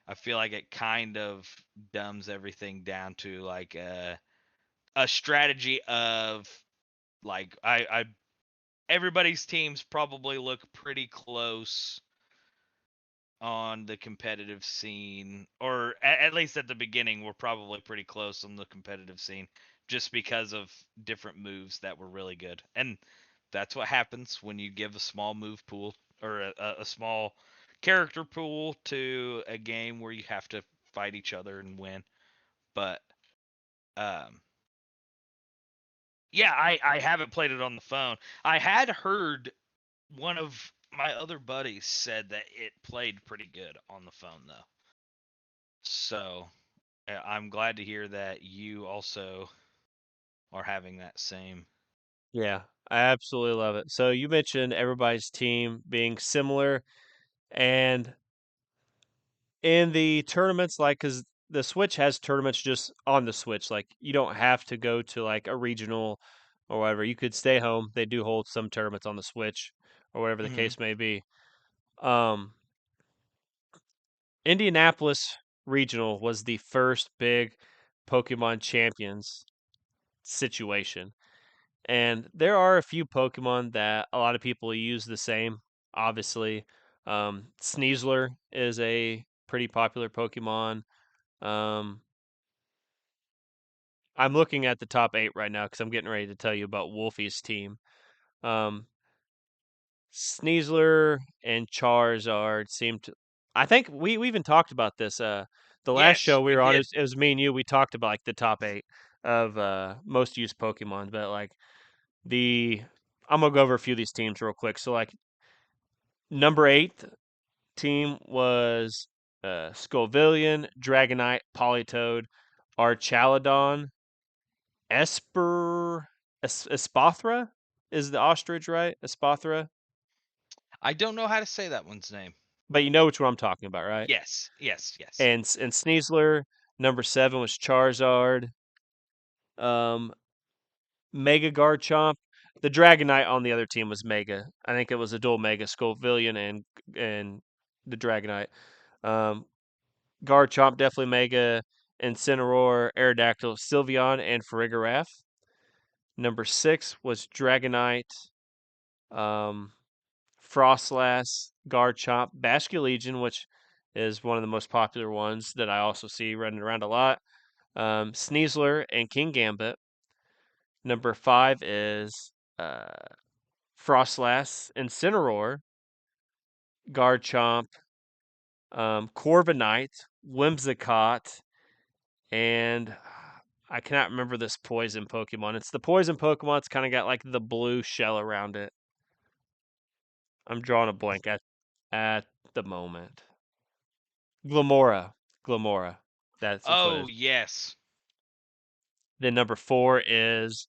Speaker 4: I feel like it kind of dumbs everything down to like a strategy of like I everybody's teams probably look pretty close on the competitive scene, or at least at the beginning we're probably pretty close on the competitive scene just because of different moves that were really good. And that's what happens when you give a small move pool or a small character pool to a game where you have to fight each other and win. But um yeah, I haven't played it on the phone. I had heard one of my other buddies said that it played pretty good on the phone though. So I'm glad to hear that you also are having that same.
Speaker 1: Yeah, I absolutely love it. So you mentioned everybody's team being similar, and in the tournaments, like, because the Switch has tournaments just on the Switch, like you don't have to go to like a regional or whatever. You could stay home. They do hold some tournaments on the Switch or whatever the
Speaker 4: Hmm.
Speaker 1: case may be. Um, Indianapolis Regional was the first big Pokemon Champions situation. And there are a few Pokemon that a lot of people use the same. obviously. Sneasler is a pretty popular Pokemon. I'm looking at the top 8 right now because I'm getting ready to tell you about Wolfie's team. Sneasler and Charizard seem to. I think we even talked about this. The last
Speaker 4: Yes,
Speaker 1: show we
Speaker 4: we
Speaker 1: were on,
Speaker 4: did.
Speaker 1: it was me and you. We talked about like the top 8 of most used Pokemon, but like I'm gonna go over a few of these teams real quick. So like number 8 team was Scovillian, Dragonite, Politoed, Archaludon, Espathra is the ostrich, right? Espathra.
Speaker 4: I don't know how to say that one's name.
Speaker 1: But you know which one I'm talking about, right?
Speaker 4: Yes, yes, yes.
Speaker 1: And Sneasler, number 7 was Charizard. Mega Garchomp. The Dragonite on the other team was Mega. I think it was a dual Mega, Scovillian and the Dragonite. Garchomp definitely Mega. Incineroar, Aerodactyl, Sylveon, and Farigiraf. Number 6 was Dragonite. Frostlass, Garchomp, Basculegion, which is one of the most popular ones that I also see running around a lot. Sneasler and King Gambit. Number 5 is Frostlass, Incineroar, Garchomp, Corviknight, Whimsicott, and I cannot remember this poison Pokemon. It's the poison Pokemon. It's kind of got like the blue shell around it. I'm drawing a blank at the moment. Glamora. That's what it
Speaker 4: Oh,
Speaker 1: is.
Speaker 4: yes.
Speaker 1: Then number 4 is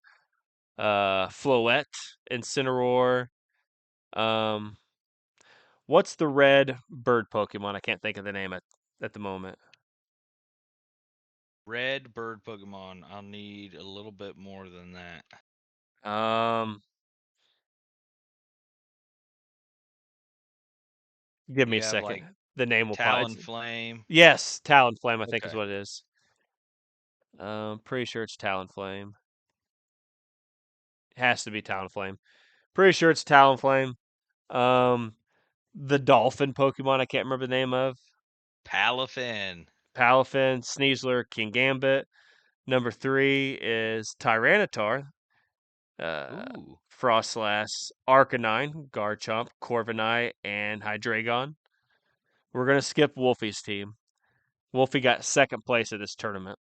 Speaker 1: Floette, Incineroar. Um, what's the red bird Pokemon? I can't think of the name at the moment.
Speaker 4: Red bird Pokemon. I'll need a little bit more than that.
Speaker 1: Give me
Speaker 4: You
Speaker 1: a
Speaker 4: have
Speaker 1: second.
Speaker 4: like
Speaker 1: The name will pop.
Speaker 4: Talonflame.
Speaker 1: Yes, Talonflame. I think is
Speaker 4: Okay.
Speaker 1: what it is. Pretty sure it's Talonflame. It has to be Talonflame. Pretty sure it's Talonflame. The dolphin Pokemon. I can't remember the name of.
Speaker 4: Palafin.
Speaker 1: Palafin, Sneasler, King Gambit. Number 3 is Tyranitar,
Speaker 4: Ooh.
Speaker 1: Frostlass, Arcanine, Garchomp, Corviknight, and Hydreigon. We're going to skip Wolfie's team. Wolfie got second place at this tournament.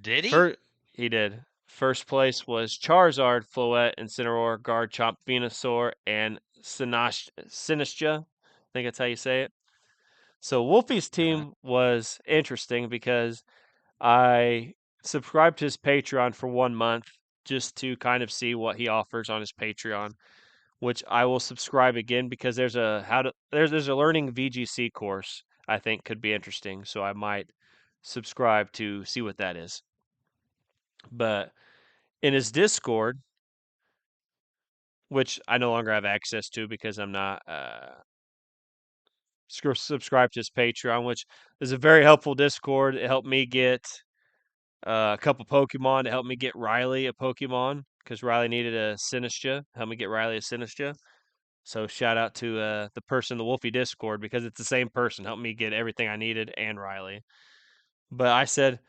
Speaker 4: Did he?
Speaker 1: He did. First place was Charizard, Floette, Incineroar, Garchomp, Venusaur, and Sinistcha. I think that's how you say it. So Wolfie's team was interesting because I subscribed to his Patreon for 1 month just to kind of see what he offers on his Patreon, which I will subscribe again because there's a learning VGC course I think could be interesting, so I might subscribe to see what that is. But in his Discord, which I no longer have access to because I'm not subscribed to his Patreon, which is a very helpful Discord. It helped me get a couple Pokemon to help me get Riley a Pokemon because Riley needed a Sinistcha. Help me get Riley a Sinistcha. So shout out to the person in the Wolfie Discord because it's the same person. Helped me get everything I needed and Riley. But I said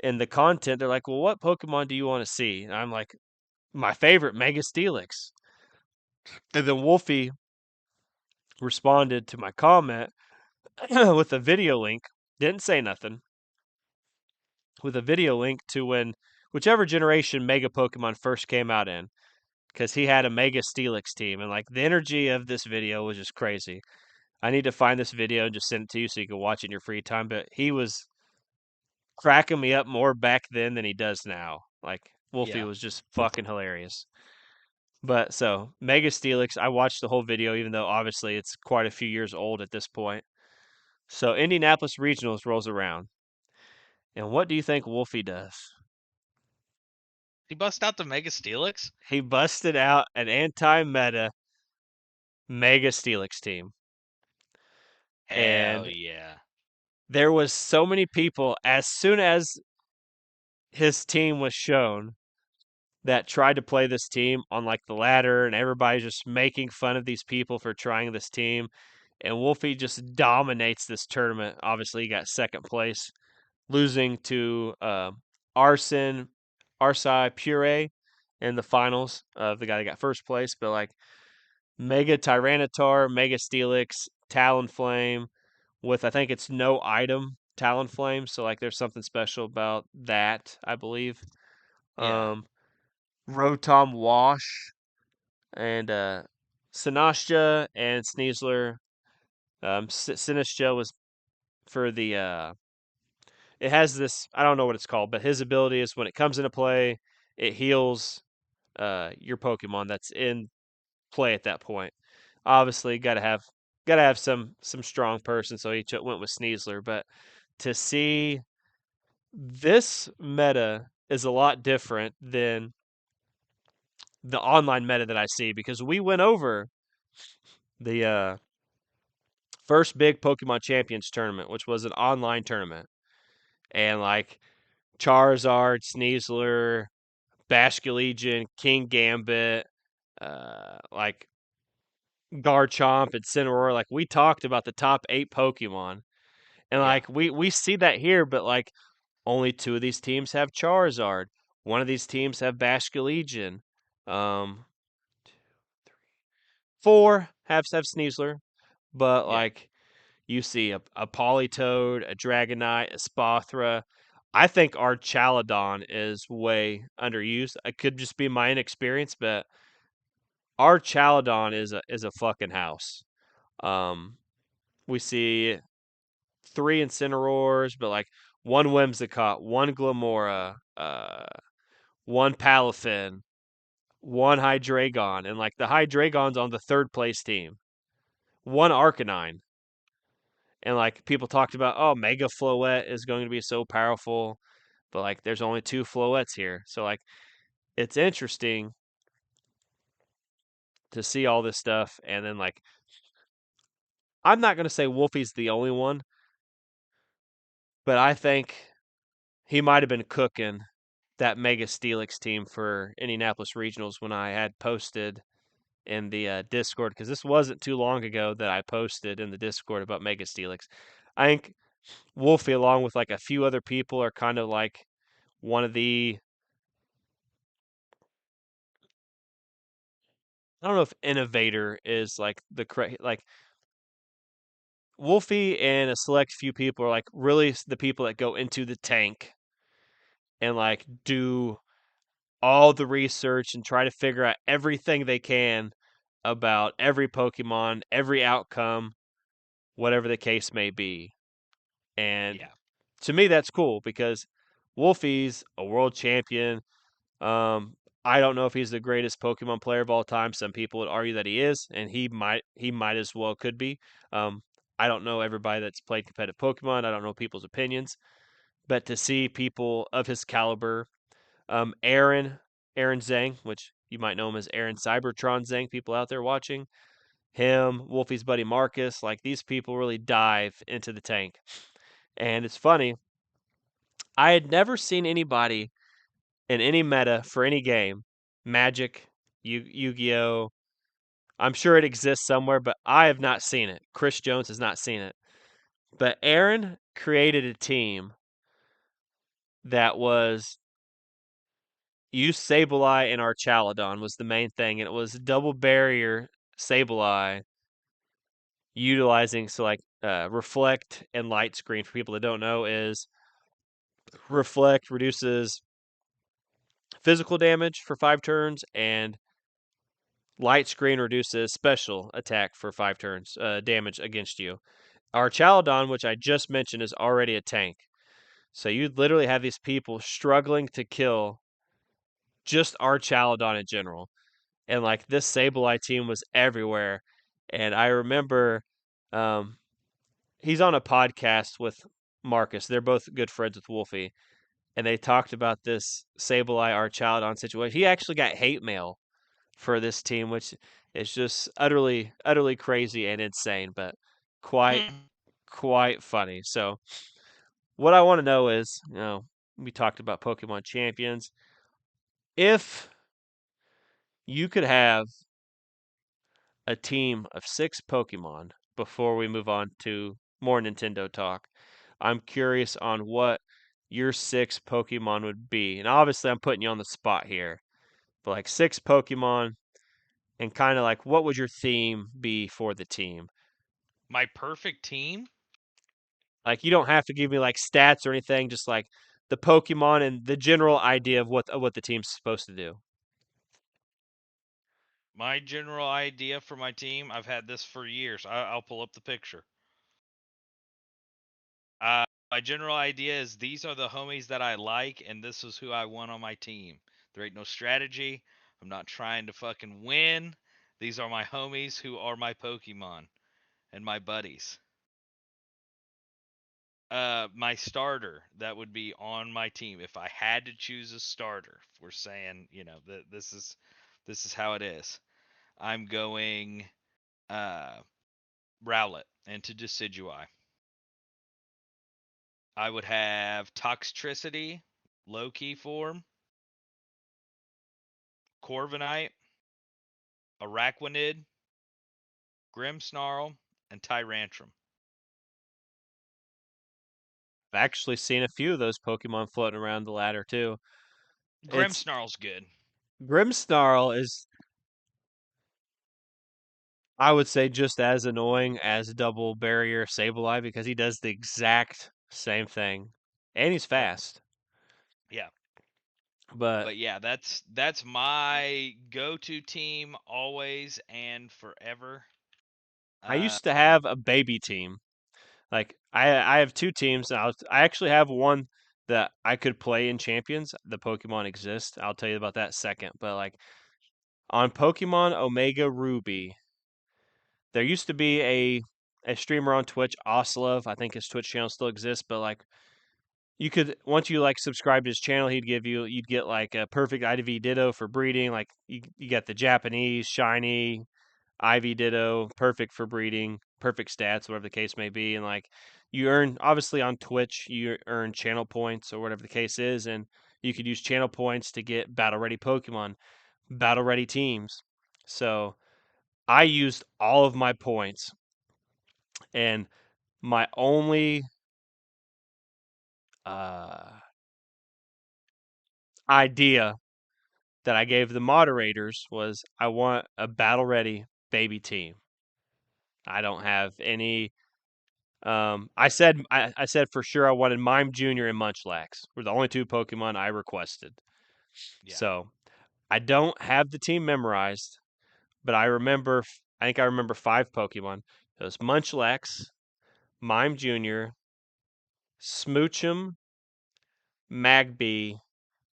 Speaker 1: in the content, they're like, well, what Pokemon do you want to see? And I'm like, my favorite, Mega Steelix. And then Wolfie responded to my comment with a video link. Didn't say nothing. With a video link to whichever generation Mega Pokemon first came out in. Because he had a Mega Steelix team. And like the energy of this video was just crazy. I need to find this video and just send it to you so you can watch it in your free time. But he was cracking me up more back then than he does now. Like Wolfie
Speaker 4: Yeah.
Speaker 1: was just fucking hilarious. But so Mega Steelix, I watched the whole video, even though obviously it's quite a few years old at this point. So Indianapolis Regionals rolls around. And what do you think Wolfie does?
Speaker 4: He bust out the Mega Steelix?
Speaker 1: He busted out an anti-meta Mega Steelix team.
Speaker 4: Hell
Speaker 1: And
Speaker 4: yeah.
Speaker 1: there was so many people, as soon as his team was shown, that tried to play this team on like the ladder, and everybody's just making fun of these people for trying this team. And Wolfie just dominates this tournament. Obviously, he got second place, losing to Arsai Pure in the finals of the guy that got first place. But like Mega Tyranitar, Mega Steelix, Talonflame, with I think it's no item Talonflame. So like there's something special about that, I believe.
Speaker 4: Yeah.
Speaker 1: Rotom Wash and Sinastcha and Sneasler. Sinistcha was for the it has this, I don't know what it's called, but his ability is when it comes into play, it heals your Pokemon that's in play at that point. Obviously, gotta have some strong person, so he went with Sneasler. But to see this meta is a lot different than the online meta that I see, because we went over the first big Pokemon Champions tournament, which was an online tournament, and like Charizard, Sneasler, Basculegion, King Gambit, like Garchomp and Cineroar. Like we talked about the top 8 Pokemon, and
Speaker 4: Yeah.
Speaker 1: like we see that here, but like only 2 of these teams have Charizard. One of these teams have Basculegion. 4 have Sneasler, but
Speaker 4: Yeah.
Speaker 1: like you see a Politoed, a Dragonite, a Spothra. I think our Chaladon is way underused. It could just be my inexperience, but our Chaladon is a fucking house. Um, we see 3 Incineroars, but like 1 Whimsicott, 1 Glamora, 1 Palafin, 1 Hydreigon, and like the Hydreigon's on the 3rd place team. 1 Arcanine. And like people talked about, oh, Mega Floette is going to be so powerful, but like there's only 2 Floettes here. So like it's interesting to see all this stuff, and then like I'm not going to say Wolfie's the only one, but I think he might have been cooking that Mega Steelix team for Indianapolis Regionals when I had posted in the Discord, because this wasn't too long ago that I posted in the Discord about Mega Steelix. I think Wolfie, along with like a few other people, are kind of like one of the, I don't know if innovator is like the correct, like Wolfie and a select few people are like really the people that go into the tank and like do all the research and try to figure out everything they can about every Pokemon, every outcome, whatever the case may be. And
Speaker 4: Yeah.
Speaker 1: to me, that's cool because Wolfie's a world champion. I don't know if he's the greatest Pokemon player of all time. Some people would argue that he is, and he might as well could be. I don't know everybody that's played competitive Pokemon. I don't know people's opinions, but to see people of his caliber, Aaron Zhang, which you might know him as Aaron Cybertron Zhang, people out there watching, him, Wolfie's buddy Marcus, like these people really dive into the tank. And it's funny, I had never seen anybody in any meta for any game, Magic, Yu-Gi-Oh. I'm sure it exists somewhere, but I have not seen it. Chris Jones has not seen it. But Aaron created a team that was use Sableye and Archaladon was the main thing, and it was double barrier Sableye utilizing Reflect and Light Screen. For people that don't know, is Reflect reduces physical damage for 5 turns, and Light Screen reduces special attack for 5 turns damage against you. Our Chaladon, which I just mentioned, is already a tank. So you literally have these people struggling to kill just our Chaladon in general. And like this Sableye team was everywhere. And I remember he's on a podcast with Marcus. They're both good friends with Wolfie. And they talked about this Sableye Archaladon situation. He actually got hate mail for this team, which is just utterly crazy and insane, but quite funny. So what I want to know is, we talked about Pokemon Champions. If you could have a team of 6 Pokemon before we move on to more Nintendo talk. I'm curious on what your 6 Pokemon would be. And obviously, I'm putting you on the spot here. But like 6 Pokemon, and kind of like what would your theme be for the team?
Speaker 4: My perfect team?
Speaker 1: Like you don't have to give me like stats or anything, just like the Pokemon and the general idea of what the team's supposed to do.
Speaker 4: My general idea for my team, I've had this for years. I'll pull up the picture. My general idea is these are the homies that I like, and this is who I want on my team. There ain't no strategy. I'm not trying to fucking win. These are my homies who are my Pokemon and my buddies. My starter that would be on my team if I had to choose a starter. If we're saying, this is how it is. I'm going Rowlet into Decidueye. I would have Toxtricity, low key form, Corviknight, Araquanid, Grimmsnarl, and Tyrantrum.
Speaker 1: I've actually seen a few of those Pokemon floating around the ladder too. It's
Speaker 4: Grimmsnarl's good.
Speaker 1: Grimmsnarl is, I would say, just as annoying as Double Barrier Sableye because he does the exact same thing, and he's fast.
Speaker 4: Yeah.
Speaker 1: But
Speaker 4: But yeah, that's my go-to team always and forever.
Speaker 1: I used to have a baby team. Like I have 2 teams. And I actually have one that I could play in Champions. The Pokemon exist. I'll tell you about that second. But like on Pokemon Omega Ruby, there used to be a streamer on Twitch, Oslov. I think his Twitch channel still exists, but like you could, once you like subscribe to his channel, you'd get like a perfect IV Ditto for breeding. Like you got the Japanese shiny IV Ditto, perfect for breeding, perfect stats, whatever the case may be. And like you earn, obviously on Twitch, you earn channel points or whatever the case is, and you could use channel points to get battle ready Pokemon, battle ready teams. So I used all of my points, and my only idea that I gave the moderators was I want a battle ready baby team. I don't have any. I said for sure I wanted Mime Jr. and Munchlax were the only 2 Pokemon I requested.
Speaker 4: Yeah.
Speaker 1: So I don't have the team memorized, but I think I remember 5 Pokemon. It was Munchlax, Mime Jr., Smoochum, Magby,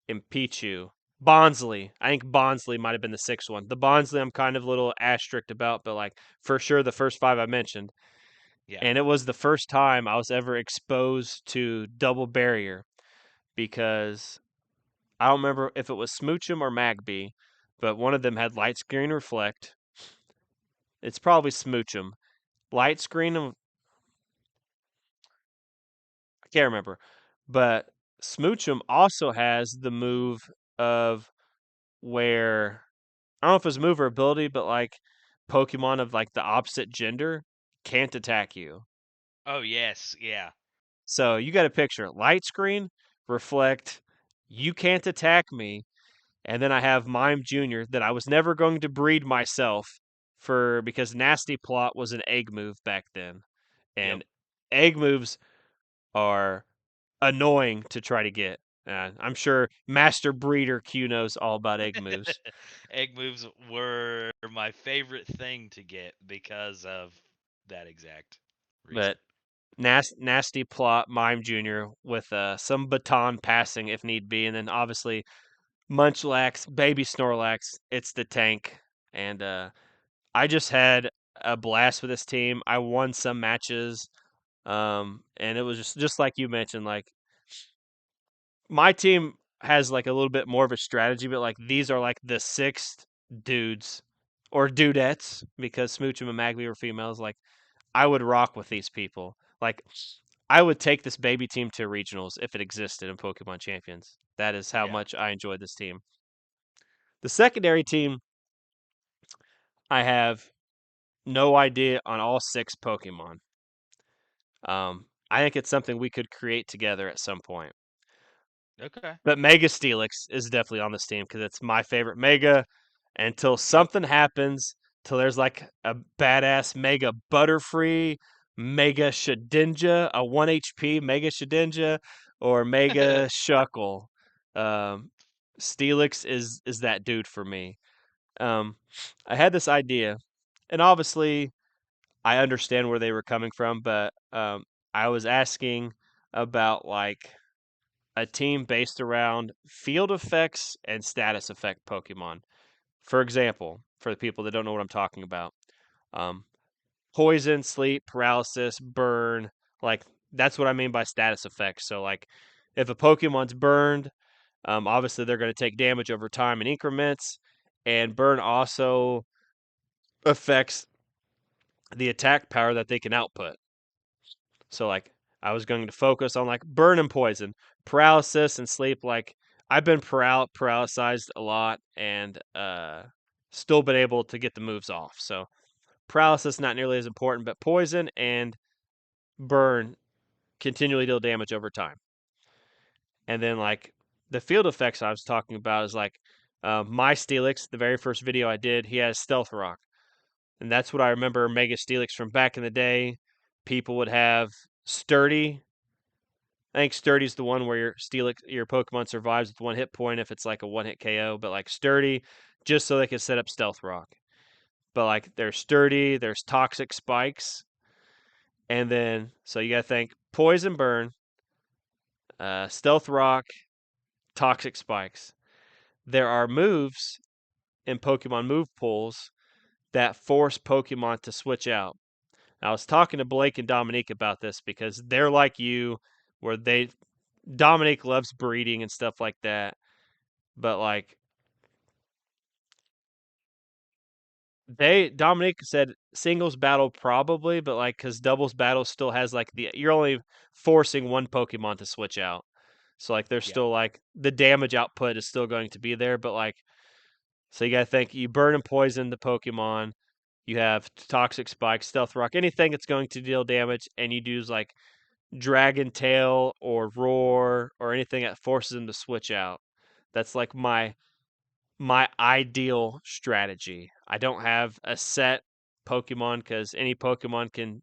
Speaker 1: and Pichu. Bonsley. I think Bonsley might have been the 6th one. The Bonsley I'm kind of a little asterisk about, but like for sure the first 5 I mentioned.
Speaker 4: Yeah.
Speaker 1: And it was the first time I was ever exposed to Double Barrier because I don't remember if it was Smoochum or Magby, but one of them had Light Screen Reflect. It's probably Smoochum. Light Screen, I can't remember. But Smoochum also has the move of where, I don't know if it's move or ability, but like Pokemon of like the opposite gender can't attack you.
Speaker 4: Oh yes, yeah.
Speaker 1: So you got a picture Light Screen, Reflect, you can't attack me. And then I have Mime Jr. that I was never going to breed myself because Nasty Plot was an egg move back then.
Speaker 4: Yep.
Speaker 1: And egg moves are annoying to try to get. I'm sure Master Breeder Q knows all about egg moves.
Speaker 4: Egg moves were my favorite thing to get because of that exact reason.
Speaker 1: But Nasty Plot, Mime Jr. with some baton passing if need be. And then obviously Munchlax, Baby Snorlax, it's the tank. And I just had a blast with this team. I won some matches, and it was just like you mentioned. Like my team has like a little bit more of a strategy, but like these are like the 6 dudes or dudettes because Smoochum and Magby were females. Like I would rock with these people. Like I would take this baby team to regionals if it existed in Pokemon Champions. That is how
Speaker 4: Yeah.
Speaker 1: much I enjoyed this team. The secondary team I have no idea on all 6 Pokemon. I think it's something we could create together at some point.
Speaker 4: Okay.
Speaker 1: But Mega Steelix is definitely on this team because it's my favorite Mega. Until something happens, till there's like a badass Mega Butterfree, Mega Shedinja, a 1 HP Mega Shedinja, or Mega Shuckle. Um, Steelix is that dude for me. I had this idea, and obviously I understand where they were coming from, but I was asking about like a team based around field effects and status effect Pokemon. For example, for the people that don't know what I'm talking about, um, poison, sleep, paralysis, burn, like that's what I mean by status effects. So, like, if a Pokemon's burned, obviously they're going to take damage over time in increments, and burn also affects the attack power that they can output. So like I was going to focus on like burn and poison, paralysis and sleep. Like I've been paralyzed a lot and still been able to get the moves off. So paralysis not nearly as important, but poison and burn continually deal damage over time. And then like the field effects I was talking about is like my Steelix, the very first video I did, he has Stealth Rock. And that's what I remember Mega Steelix from back in the day. People would have Sturdy. I think Sturdy's the one where your Pokemon survives with 1 hit point if it's like a 1-hit KO, but like Sturdy, just so they can set up Stealth Rock. But like there's Sturdy, there's Toxic Spikes, and then so you gotta think Poison Burn, Stealth Rock, Toxic Spikes. There are moves in Pokemon move pools that force Pokemon to switch out. I was talking to Blake and Dominique about this because they're like you, where Dominique loves breeding and stuff like that. But like Dominique said singles battle probably, but like because doubles battle still has like you're only forcing one Pokemon to switch out. So like there's
Speaker 4: Yeah.
Speaker 1: still like the damage output is still going to be there, but like so you gotta think you burn and poison the Pokemon, you have Toxic Spike, Stealth Rock, anything that's going to deal damage, and you use like Dragon Tail or Roar or anything that forces them to switch out. That's like my ideal strategy. I don't have a set Pokemon because any Pokemon can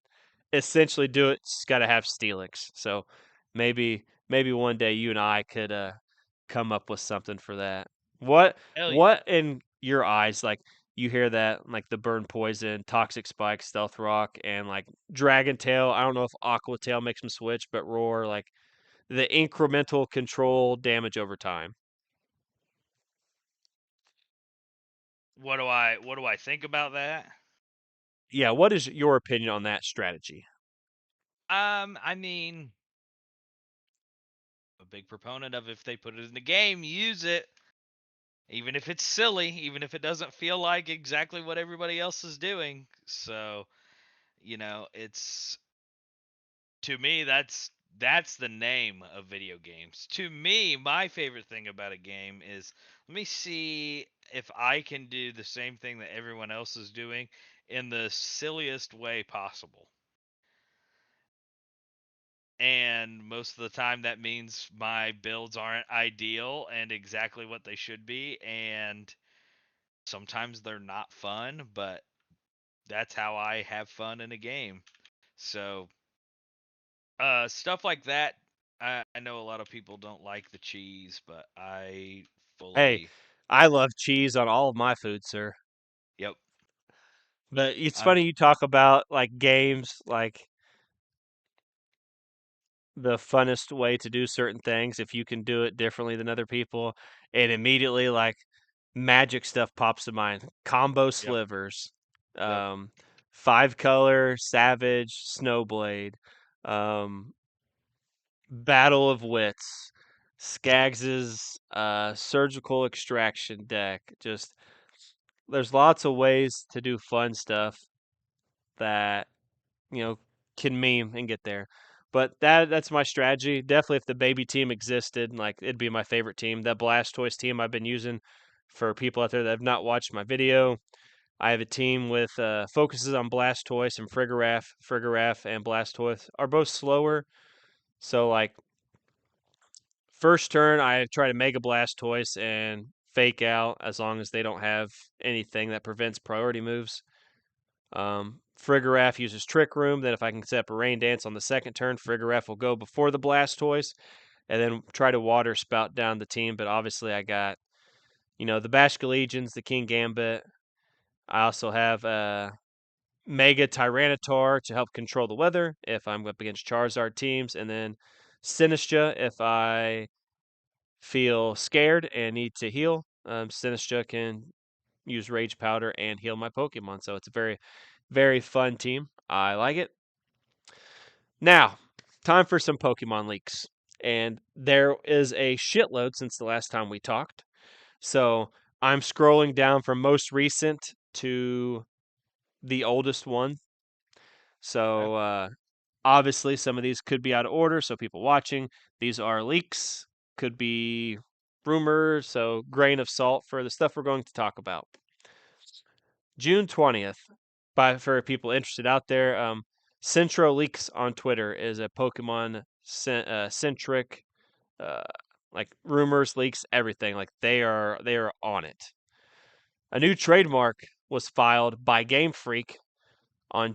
Speaker 1: essentially do it. Just got to have Steelix. So maybe one day you and I could come up with something for that. What
Speaker 4: Hell yeah.
Speaker 1: what in your eyes like you hear that like the burn poison, toxic spike, stealth rock, and like dragon tail. I don't know if aqua tail makes them switch, but roar like the incremental control damage over time.
Speaker 4: What do I think about that?
Speaker 1: Yeah, what is your opinion on that strategy?
Speaker 4: I mean, a big proponent of if they put it in the game, use it. Even if it's silly, even if it doesn't feel like exactly what everybody else is doing. So, it's to me that's the name of video games. To me, my favorite thing about a game is let me see if I can do the same thing that everyone else is doing in the silliest way possible. And most of the time that means my builds aren't ideal and exactly what they should be, and sometimes they're not fun, but that's how I have fun in a game. So stuff like that, I know a lot of people don't like the cheese, but I
Speaker 1: Hey,
Speaker 4: fully
Speaker 1: I love cheese on all of my food, sir.
Speaker 4: yep.
Speaker 1: But it's
Speaker 4: I'm
Speaker 1: funny you talk about like games, like the funnest way to do certain things if you can do it differently than other people, and immediately like magic stuff pops to mind. Combo
Speaker 4: yep,
Speaker 1: slivers,
Speaker 4: yep.
Speaker 1: um, 5-color, savage, snowblade, um, battle of wits, Skags's surgical extraction deck. Just there's lots of ways to do fun stuff that you know can meme and get there. But that's my strategy. Definitely, if the baby team existed, like it'd be my favorite team. That Blastoise team I've been using for people out there that have not watched my video. I have a team with focuses on Blastoise and Frigoraph. Frigoraph and Blastoise are both slower. So, like, first turn, I try to Mega Blastoise and fake out as long as they don't have anything that prevents priority moves. Frigoraph uses Trick Room. Then if I can set up a Rain Dance on the second turn, Frigoraph will go before the Blastoise and then try to Water Spout down the team. But obviously I got, the Basculegions, the King Gambit. I also have Mega Tyranitar to help control the weather if I'm up against Charizard teams. And then Sinistcha if I feel scared and need to heal. Sinistcha can use Rage Powder and heal my Pokemon. So it's a very, very fun team. I like it. Now, time for some Pokemon leaks. And there is a shitload since the last time we talked. So I'm scrolling down from most recent to the oldest one. So obviously, some of these could be out of order. So people watching, these are leaks, could be rumors. So grain of salt for the stuff we're going to talk about. June 20th, for people interested out there, Centro Leaks on Twitter is a Pokemon centric, like rumors, leaks, everything. Like they are on it. A new trademark was filed by Game Freak on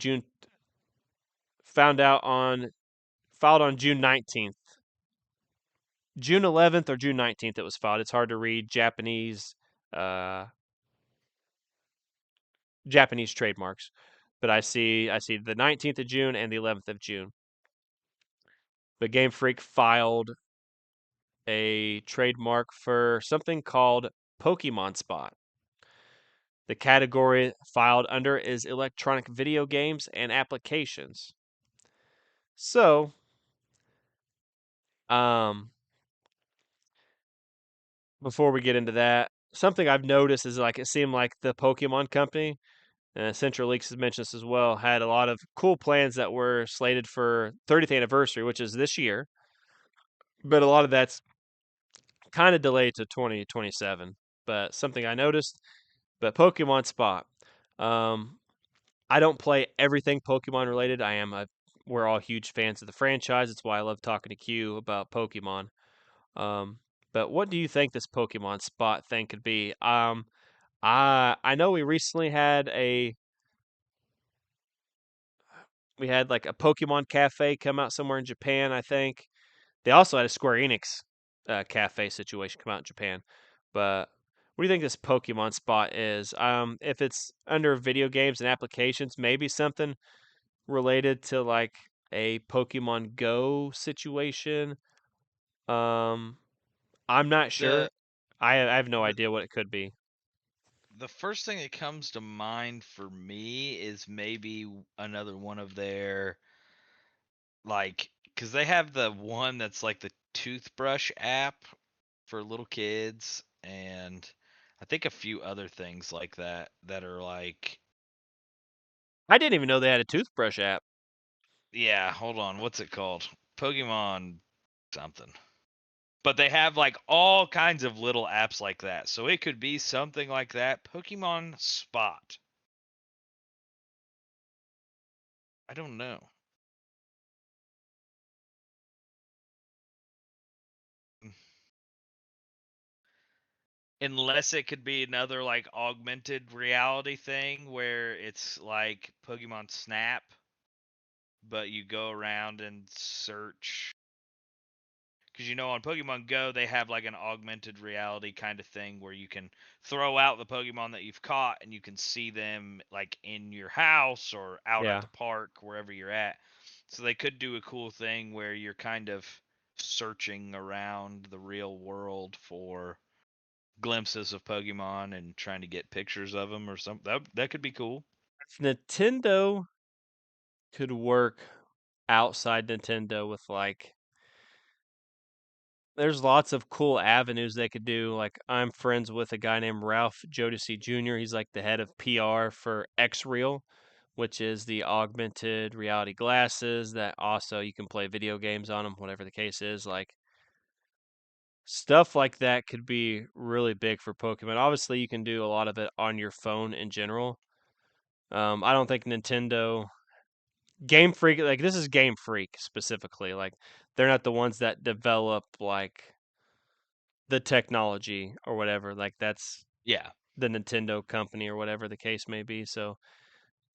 Speaker 1: filed on June 19th. June 11th or June 19th it was filed. It's hard to read Japanese trademarks. But I see the 19th of June and the 11th of June. But Game Freak filed a trademark for something called Pokemon Spot. The category filed under is electronic video games and applications. So, before we get into that, something I've noticed is like it seemed like the Pokemon Company, Central Leaks has mentioned this as well, had a lot of cool plans that were slated for 30th anniversary, which is this year. But a lot of that's kind of delayed to 2027. But something I noticed, but Pokemon Spot. I don't play everything Pokemon related. We're all huge fans of the franchise. That's why I love talking to Q about Pokemon. But what do you think this Pokemon Spot thing could be? I know we recently had like a Pokemon cafe come out somewhere in Japan. I think they also had a Square Enix cafe situation come out in Japan. But what do you think this Pokemon Spot is? If it's under video games and applications, maybe something related to like a Pokemon Go situation. I'm not sure.
Speaker 4: The
Speaker 1: I have no
Speaker 4: the
Speaker 1: idea what it could be.
Speaker 4: the first thing that comes to mind for me is maybe another one of their, like, because they have the one that's like the toothbrush app for little kids, and I think a few other things like that are like,
Speaker 1: I didn't even know they had a toothbrush app.
Speaker 4: yeah, hold on, what's it called? Pokemon something. But they have like all kinds of little apps like that. So it could be something like that. Pokemon Spot. I don't know. Unless it could be another like augmented reality thing where it's like Pokemon Snap, but you go around and search. Because on Pokemon Go, they have like an augmented reality kind of thing where you can throw out the Pokemon that you've caught and you can see them like in your house or out at
Speaker 1: Yeah.
Speaker 4: the park, wherever you're at. So they could do a cool thing where you're kind of searching around the real world for glimpses of Pokemon and trying to get pictures of them or something. That could be cool.
Speaker 1: If Nintendo could work outside Nintendo with like there's lots of cool avenues they could do. Like I'm friends with a guy named Ralph Jodeci Jr. He's like the head of PR for X-Real, which is the augmented reality glasses that also you can play video games on them, whatever the case is. Like stuff like that could be really big for Pokemon. Obviously, you can do a lot of it on your phone in general, I don't think Nintendo Game Freak, like this is Game Freak specifically. Like they're not the ones that develop like the technology or whatever. Like that's
Speaker 4: Yeah.
Speaker 1: the Nintendo company or whatever the case may be. So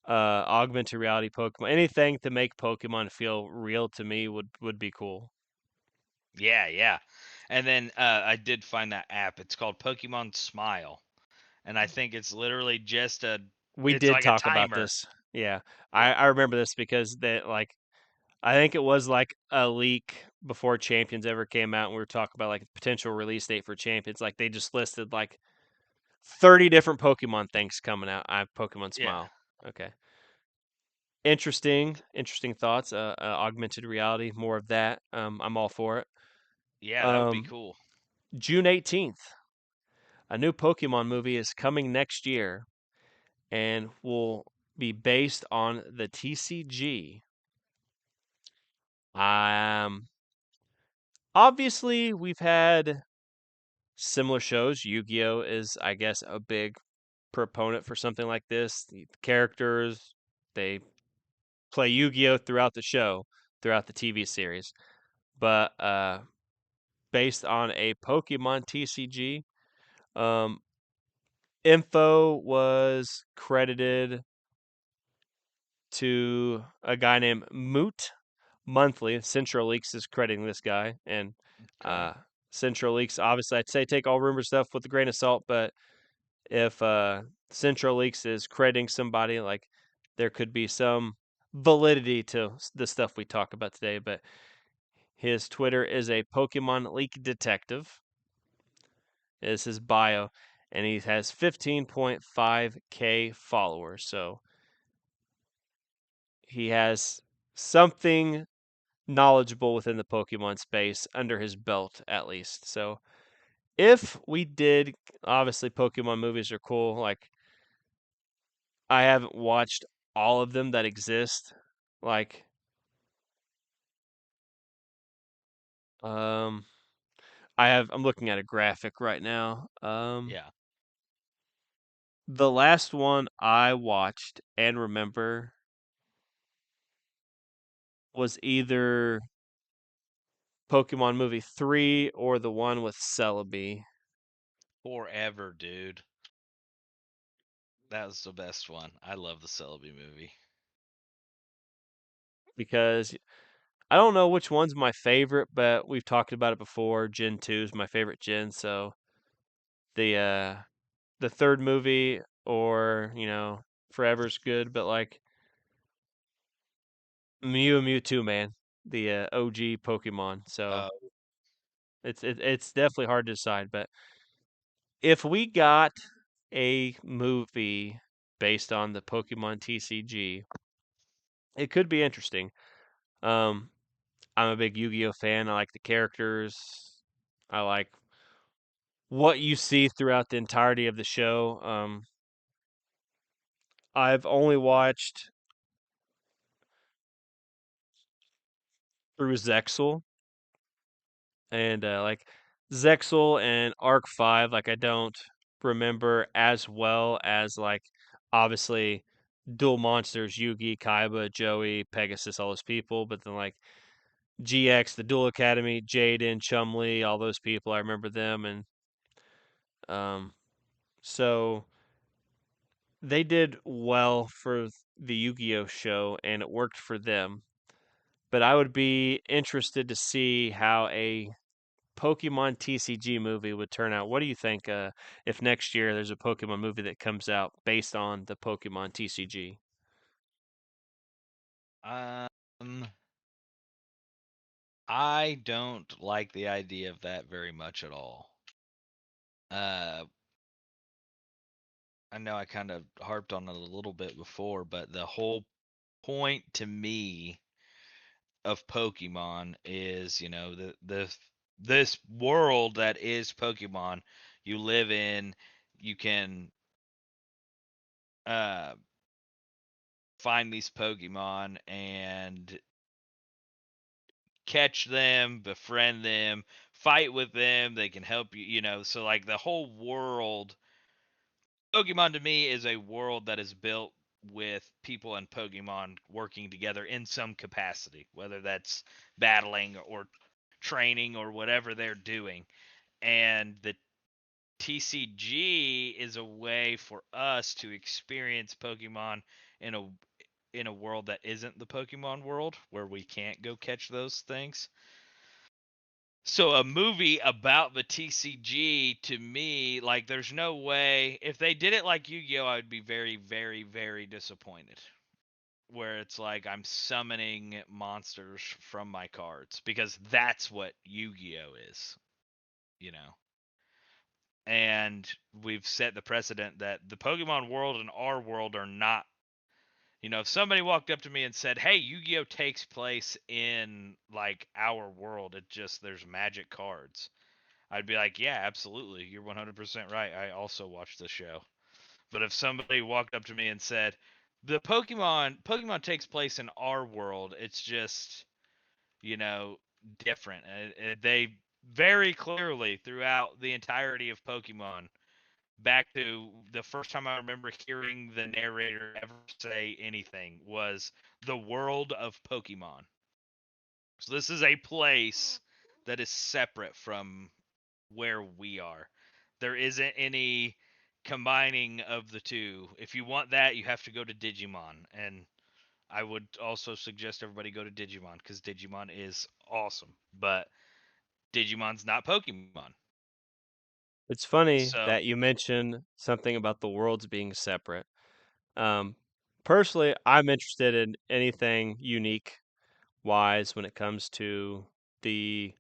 Speaker 1: augmented reality Pokemon, anything to make Pokemon feel real to me would be cool.
Speaker 4: Yeah, yeah. And then I did find that app. It's called Pokemon Smile. And I think it's literally just
Speaker 1: We
Speaker 4: it's
Speaker 1: did
Speaker 4: like a
Speaker 1: talk about
Speaker 4: timer.
Speaker 1: this. Yeah.
Speaker 4: Yeah.
Speaker 1: I remember this because that like I think it was like a leak before Champions ever came out, and we were talking about like potential release date for Champions. Like they just listed like 30 different Pokemon things coming out. I have Pokemon
Speaker 4: Yeah.
Speaker 1: Smile. Okay. Interesting thoughts. Augmented reality, more of that. I'm all for it.
Speaker 4: Yeah, that would be
Speaker 1: Um,
Speaker 4: cool.
Speaker 1: June 18th, a new Pokemon movie is coming next year and will be based on the TCG. Obviously, we've had similar shows. Yu-Gi-Oh is, I guess, a big proponent for something like this. The characters, they play Yu-Gi-Oh throughout the show, throughout the TV series. But based on a Pokemon TCG, um, info was credited to a guy named Moot Monthly. Central Leaks is crediting this guy, and
Speaker 4: Okay.
Speaker 1: Central Leaks, obviously, I'd say take all rumor stuff with a grain of salt, but if Central Leaks is crediting somebody, like there could be some validity to the stuff we talk about today. But his Twitter is a Pokemon leak detective, is his bio, and he has 15.5K followers. So he has something knowledgeable within the Pokemon space under his belt, at least. So if we did, obviously, Pokemon movies are cool. Like, I haven't watched all of them that exist. Like, um, I'm looking at a graphic right now.
Speaker 4: Yeah.
Speaker 1: The last one I watched and remember was either Pokemon movie 3 or the one with Celebi.
Speaker 4: Forever, dude. That was the best one. I love the Celebi movie.
Speaker 1: Because I don't know which one's my favorite, but we've talked about it before. Gen 2 is my favorite gen, so the third movie or, Forever's good, but like Mew and Mewtwo, man, the OG Pokemon. So
Speaker 4: Uh,
Speaker 1: it's definitely hard to decide, but if we got a movie based on the Pokemon TCG, it could be interesting. Um, I'm a big Yu-Gi-Oh fan. I like the characters. I like what you see throughout the entirety of the show. I've only watched through Zexel, and like Zexel and Arc 5, like I don't remember as well as like obviously Dual Monsters, Yugi, Kaiba, Joey, Pegasus, all those people, but then like GX, the Dual Academy, Jaden, Chumley, all those people, I remember them, and um, so they did well for the Yu-Gi-Oh show, and it worked for them. But I would be interested to see how a Pokemon TCG movie would turn out. What do you think if next year there's a Pokemon movie that comes out based on the Pokemon TCG?
Speaker 4: um, I don't like the idea of that very much at all. Uh, I know I kind of harped on it a little bit before, but the whole point to me of Pokemon is, this world that is Pokemon you live in. You can uh find these Pokemon and catch them, befriend them, fight with them. They can help you, So like the whole world, Pokemon to me is a world that is built with people and Pokemon working together in some capacity, whether that's battling or training or whatever they're doing. And the TCG is a way for us to experience Pokemon in a world that isn't the Pokemon world, where we can't go catch those things. So a movie about the TCG, to me, like, there's no way, if they did it like Yu-Gi-Oh, I would be very, very, very disappointed. Where it's like I'm summoning monsters from my cards, because that's what Yu-Gi-Oh is, you know. And we've set the precedent that the Pokemon world and our world are not, if somebody walked up to me and said, "Hey, Yu-Gi-Oh takes place in like our world. It just there's magic cards." I'd be like, "Yeah, absolutely. You're 100% right. I also watched the show." But if somebody walked up to me and said, "The Pokemon takes place in our world. It's just, different." They very clearly, throughout the entirety of Pokemon, back to the first time I remember hearing the narrator ever say anything, was the world of Pokemon. So this is a place that is separate from where we are. There isn't any combining of the two. If you want that, you have to go to Digimon. And I would also suggest everybody go to Digimon, because Digimon is awesome. But Digimon's not Pokemon.
Speaker 1: It's funny
Speaker 4: So,
Speaker 1: that you mentioned something about the worlds being separate. Um, Personally, I'm interested in anything unique wise when it comes to the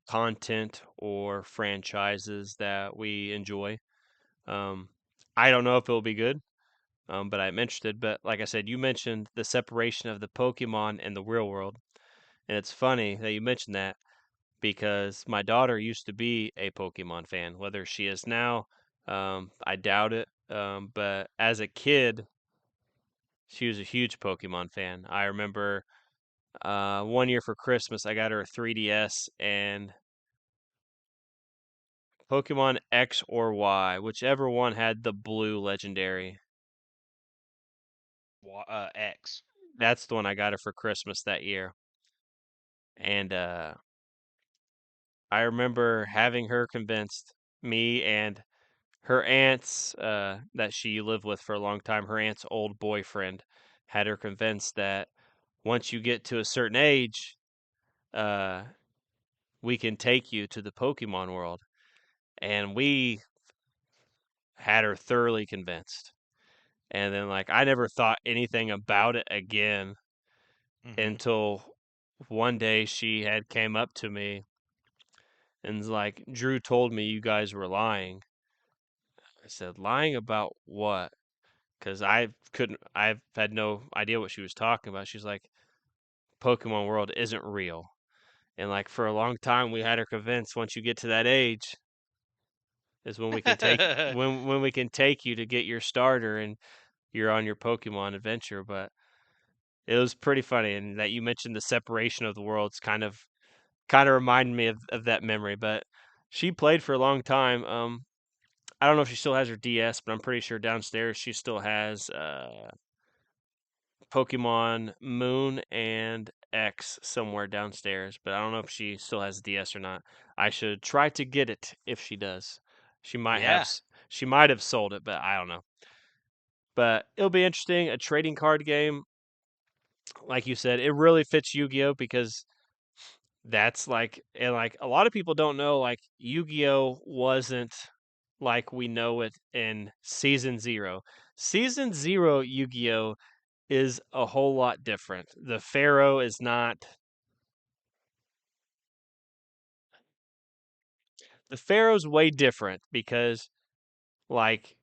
Speaker 1: content or franchises that we enjoy. Um, I don't know if it'll be good, but I'm interested. But like I said, you mentioned the separation of the Pokemon and the real world. And it's funny that you mentioned that because my daughter used to be a Pokemon fan. Whether she is now, I doubt it. But as a kid, she was a huge Pokemon fan. I remember one year for Christmas, I got her a 3DS and Pokemon X or Y, whichever one had the blue legendary.
Speaker 4: X.
Speaker 1: That's the one I got her for Christmas that year. And I remember having her convinced, me and her aunt's that she lived with for a long time, her aunt's old boyfriend had her convinced that once you get to a certain age, uh, we can take you to the Pokemon world. And we had her thoroughly convinced. And then, like, I never thought anything about it again
Speaker 4: Mm-hmm.
Speaker 1: until one day she had came up to me and was like, Drew told me you guys were lying. I said, lying about what? Because I've had no idea what she was talking about. She's like, Pokemon World isn't real. And like for a long time, we had her convinced once you get to that age is when we can take when we can take you to get your starter and you're on your Pokemon adventure. But it was pretty funny, and that you mentioned the separation of the worlds kind of reminded me of that memory. But she played for a long time. I don't know if she still has her DS, but I'm pretty sure downstairs she still has Pokemon Moon and X somewhere downstairs, but I don't know if she still has DS or not. I should try to get it if she does.
Speaker 4: Yeah.
Speaker 1: She might have sold it, but I don't know. But it'll be interesting. A trading card game, like you said, it really fits Yu-Gi-Oh because that's like a lot of people don't know like Yu-Gi-Oh wasn't like we know it in season 0. Season 0 Yu-Gi-Oh is a whole lot different. The Pharaoh is not. The Pharaoh's way different because, like,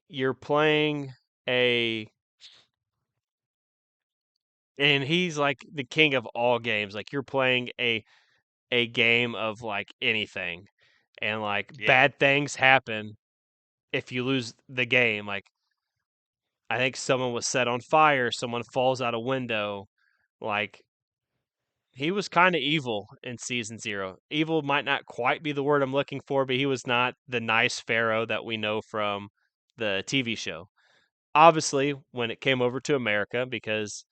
Speaker 1: you're playing a. And he's like the king of all games. Like, you're playing a game of like anything. And like
Speaker 4: Yeah.
Speaker 1: bad things happen if you lose the game. Like, I think someone was set on fire, someone falls out a window. Like, he was kind of evil in season 0. Evil might not quite be the word I'm looking for, but he was not the nice pharaoh that we know from the TV show. obviously, when it came over to America, because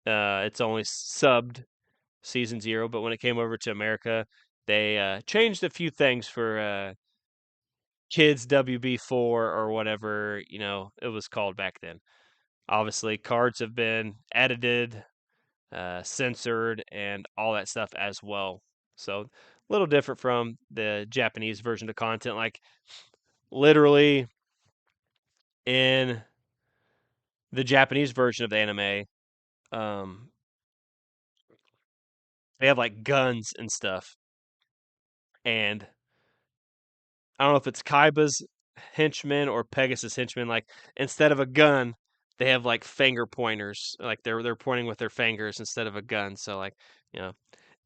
Speaker 1: it's only subbed season 0, but when it came over to America, they changed a few things for kids WB4 or whatever it was called back then. Obviously, cards have been edited, censored, and all that stuff as well. So a little different from the Japanese version of content. Like literally in the Japanese version of the anime, um, they have like guns and stuff, and I don't know if it's Kaiba's henchmen or Pegasus henchmen. Like instead of a gun, they have like finger pointers. Like they're pointing with their fingers instead of a gun. So like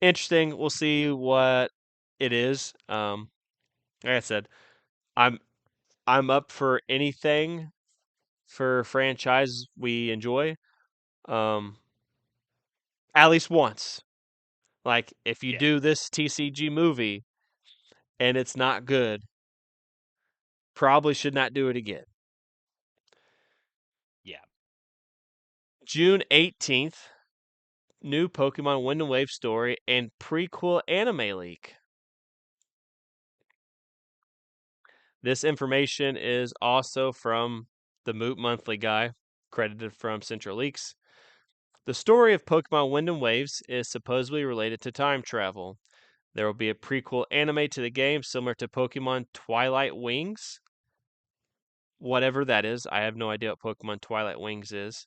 Speaker 1: interesting. We'll see what it is. Like I said, I'm I'm up for anything for franchise we enjoy. Um, at least once. Like if you
Speaker 4: Yeah.
Speaker 1: do this TCG movie and it's not good, probably should not do it again.
Speaker 4: Yeah.
Speaker 1: June 18th, new Pokemon Wind and Wave story and prequel anime leak. This information is also from the Moot Monthly guy, credited from Central Leaks. The story of Pokemon Wind and Waves is supposedly related to time travel. There will be a prequel anime to the game similar to Pokemon Twilight Wings. Whatever that is, I have no idea what Pokemon Twilight Wings is,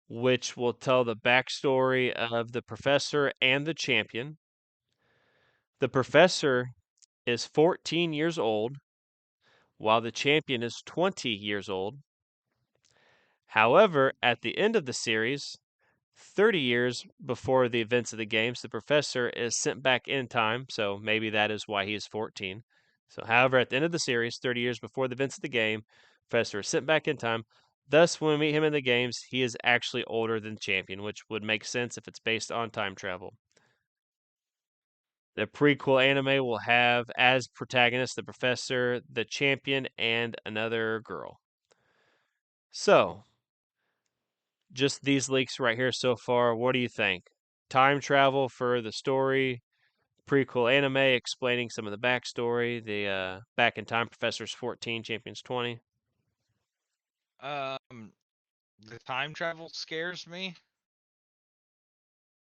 Speaker 1: which will tell the backstory of the professor and the champion. The professor is 14 years old, while the champion is 20 years old. However, at the end of the series, 30 years before the events of the games, the professor is sent back in time, so maybe that is why he is 14. So, however, at the end of the series, 30 years before the events of the game, professor is sent back in time. Thus, when we meet him in the games, he is actually older than champion, which would make sense if it's based on time travel. The prequel anime will have as protagonists the professor, the champion, and another girl. So, just these leaks right here so far, what do you think? Time travel for the story, prequel anime explaining some of the backstory, the back in time professor's 14, champion's 20.
Speaker 4: The time travel scares me,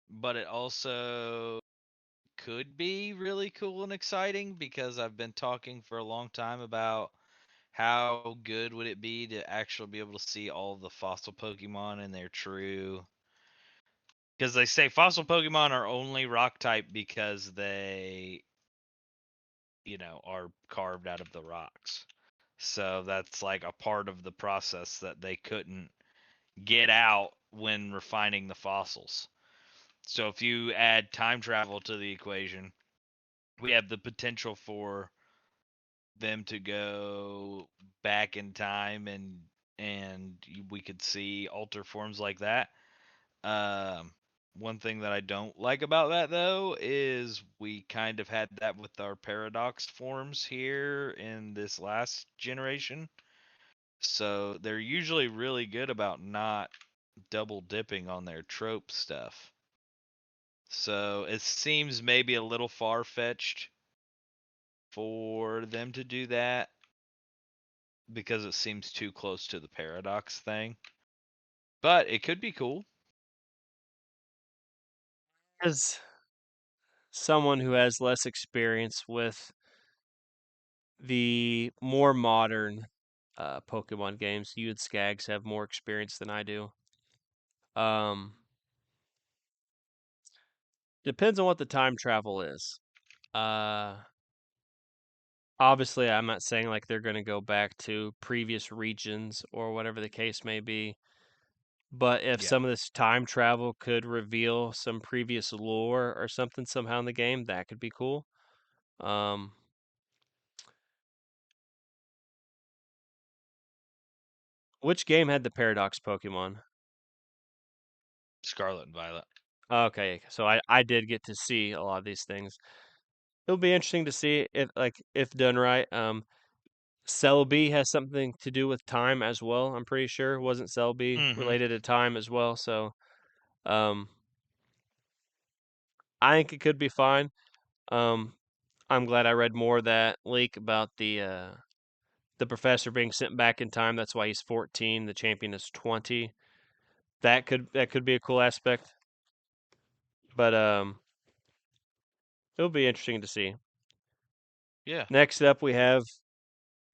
Speaker 4: but it also could be really cool and exciting because I've been talking for a long time about how good would it be to actually be able to see all the fossil Pokemon in their true. Because they say fossil Pokemon are only rock type because they, are carved out of the rocks. So that's like a part of the process that they couldn't get out when refining the fossils. So if you add time travel to the equation, we have the potential for them to go back in time and we could see alter forms like that. Um, One thing that I don't like about that though is we kind of had that with our paradox forms here in this last generation. So they're usually really good about not double dipping on their trope stuff. So it seems maybe a little far fetched for them to do that because it seems too close to the paradox thing. But it could be cool.
Speaker 1: As someone who has less experience with the more modern Pokemon games, you and Skags have more experience than I do. Depends on what the time travel is. Obviously, I'm not saying like they're going to go back to previous regions or whatever the case may be. But if
Speaker 4: Yeah.
Speaker 1: some of this time travel could reveal some previous lore or something somehow in the game, that could be cool. Which game had the Paradox Pokemon?
Speaker 4: Scarlet and Violet.
Speaker 1: Okay, so I did get to see a lot of these things. It'll be interesting to see if done right. Celebi has something to do with time as well. I'm pretty sure. Wasn't Celebi
Speaker 4: Mm-hmm.
Speaker 1: related to time as well? So, um, I think it could be fine. Um, I'm glad I read more of that leak about the professor being sent back in time. That's why he's 14. The champion is 20. That could be a cool aspect. But it'll be interesting to see.
Speaker 4: Yeah.
Speaker 1: Next up, we have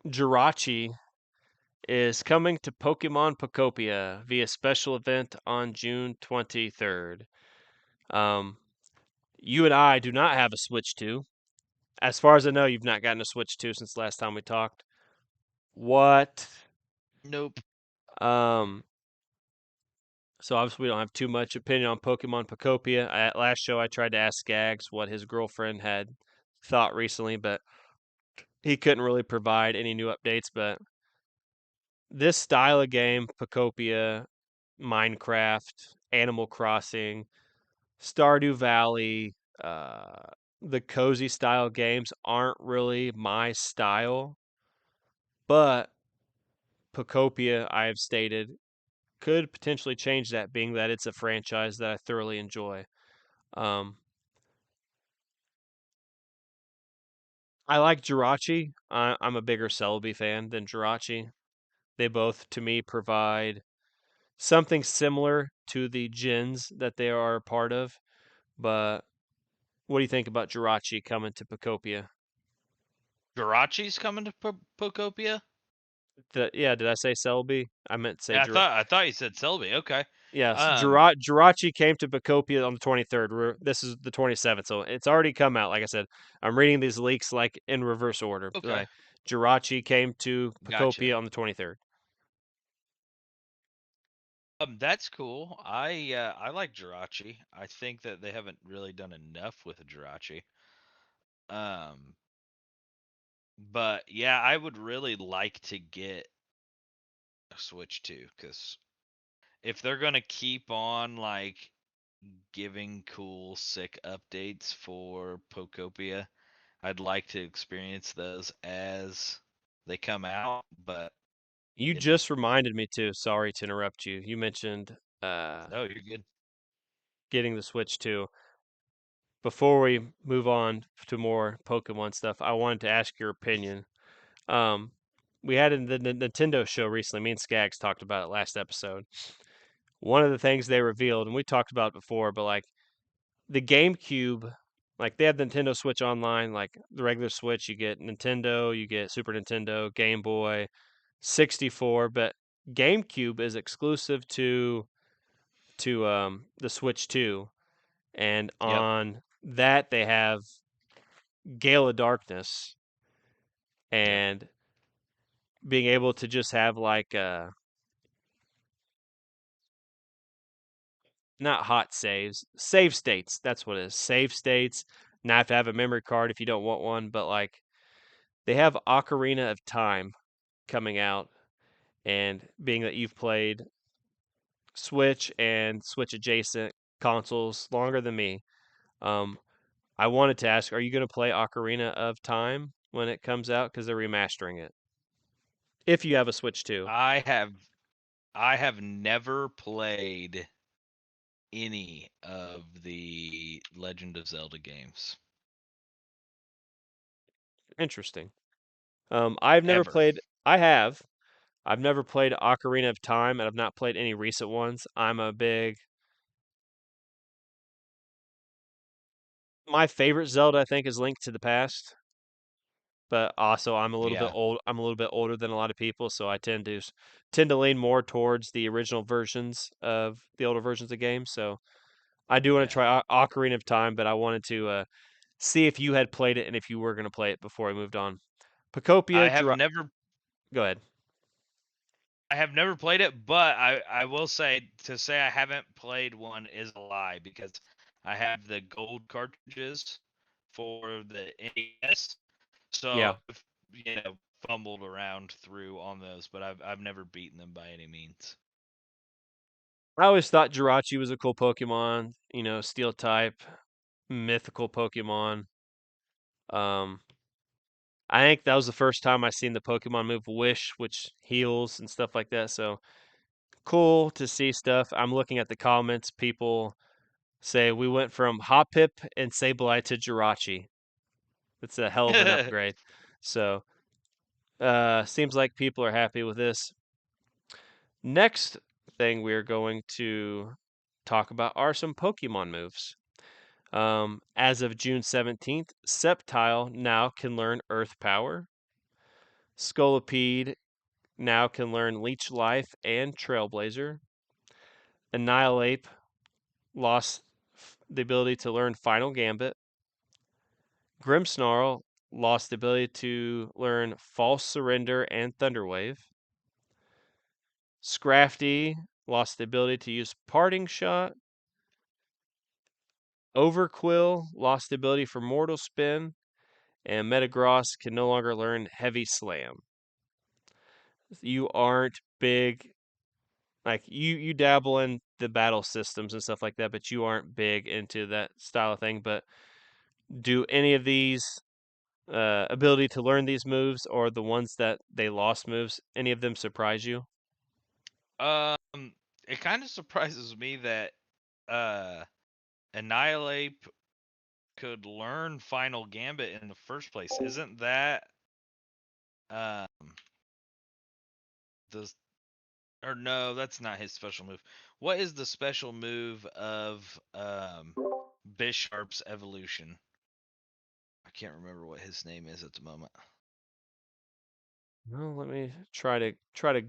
Speaker 1: Jirachi is coming to Pokemon Pocopia via special event on June 23rd. Um, you and I do not have a Switch 2. As far as I know, you've not gotten a Switch 2 since last time we talked. What?
Speaker 4: Nope.
Speaker 1: Um, so obviously we don't have too much opinion on Pokemon Pocopia. At last show, I tried to ask Skaggs what his girlfriend had thought recently, but he couldn't really provide any new updates. But this style of game, Pocopia, Minecraft, Animal Crossing, Stardew Valley, the cozy style games aren't really my style, but Pocopia, I have stated, could potentially change that, being that it's a franchise that I thoroughly enjoy. Um, I like Jirachi. I'm a bigger Celebi fan than Jirachi. They both, to me, provide something similar to the gens that they are a part of. But what do you think about Jirachi coming to Pocopia?
Speaker 4: Jirachi's coming to Pocopia?
Speaker 1: Yeah, did I say Celebi? I meant to say
Speaker 4: Yeah,
Speaker 1: Jirachi.
Speaker 4: I thought you said Selby. Okay.
Speaker 1: Yes,
Speaker 4: Um.
Speaker 1: Jirachi came to Pocopia on the 23rd. This is the 27th, so it's already come out. Like I said, I'm reading these leaks like in reverse order.
Speaker 4: Okay.
Speaker 1: Like Jirachi came to
Speaker 4: Gotcha.
Speaker 1: Pocopia on the 23rd.
Speaker 4: That's cool. I like Jirachi. I think that they haven't really done enough with Jirachi. Um. But yeah, I would really like to get a Switch 2 because if they're gonna keep on like giving cool, sick updates for Pocopia, I'd like to experience those as they come out. But
Speaker 1: You
Speaker 4: you know,
Speaker 1: just reminded me too. Sorry to interrupt you. You mentioned
Speaker 4: no, you're good.
Speaker 1: getting the Switch too. Before we move on to more Pokemon stuff, I wanted to ask your opinion. Um, we had in the Nintendo show recently. Me and Skaggs talked about it last episode. One of the things they revealed, and we talked about it before, but like the GameCube, like they have the Nintendo Switch Online, like the regular Switch, you get Nintendo, you get Super Nintendo, Game Boy, 64, but GameCube is exclusive to the Switch 2, and
Speaker 4: Yep.
Speaker 1: on that they have Gale of Darkness
Speaker 4: Yep.
Speaker 1: and being able to just have like not hot saves, save states. That's what it is. Save states. Not have to have a memory card if you don't want one, but like they have Ocarina of Time coming out, and being that you've played Switch and Switch adjacent consoles longer than me, um, I wanted to ask: are you going to play Ocarina of Time when it comes out? Because they're remastering it. If you have a Switch too,
Speaker 4: I have I have never played any of the Legend of Zelda games
Speaker 1: interesting. I've never
Speaker 4: ever.
Speaker 1: played. I have. I've never played Ocarina of Time, and I've not played any recent ones. I'm a big. My favorite Zelda, I think, is Link to the Past, but also I'm a little bit
Speaker 4: Yeah.
Speaker 1: old. I'm a little bit older than a lot of people, so I tend to lean more towards the original versions of the older versions of games. So I do want to
Speaker 4: Yeah.
Speaker 1: try Ocarina of Time, but I wanted to see if you had played it and if you were going to play it before we moved on.
Speaker 4: I
Speaker 1: Pocopia,
Speaker 4: have never
Speaker 1: go ahead.
Speaker 4: I have never played it, but I will say to say I haven't played one is a lie because I have the gold cartridges for the NES.
Speaker 1: Yeah,
Speaker 4: So I've, fumbled around through on those, but I've never beaten them by any means.
Speaker 1: I always thought Jirachi was a cool Pokemon. Steel type, mythical Pokemon. Um, I think that was the first time I seen the Pokemon move Wish, which heals and stuff like that. So cool to see stuff. I'm looking at the comments. People say we went from Hoppip and Sableye to Jirachi. It's a hell of an upgrade. So seems like people are happy with this. Next thing we're going to talk about are some Pokemon moves. As of June 17th, Sceptile now can learn Earth Power. Scolipede now can learn Leech Life and Trailblazer. Annihilate lost the ability to learn Final Gambit. Grimmsnarl lost the ability to learn False Surrender and Thunderwave. Scrafty lost the ability to use Parting Shot. Overquill lost the ability for Mortal Spin. And Metagross can no longer learn Heavy Slam. You aren't big, like you dabble in the battle systems and stuff like that, but you aren't big into that style of thing. But do any of these ability to learn these moves or the ones that they lost moves, any of them surprise you?
Speaker 4: It kind of surprises me that Annihilate could learn Final Gambit in the first place. Isn't that the or no, that's not his special move. What is the special move of Bisharp's evolution? I can't remember what his name is at the moment.
Speaker 1: Well, let me try to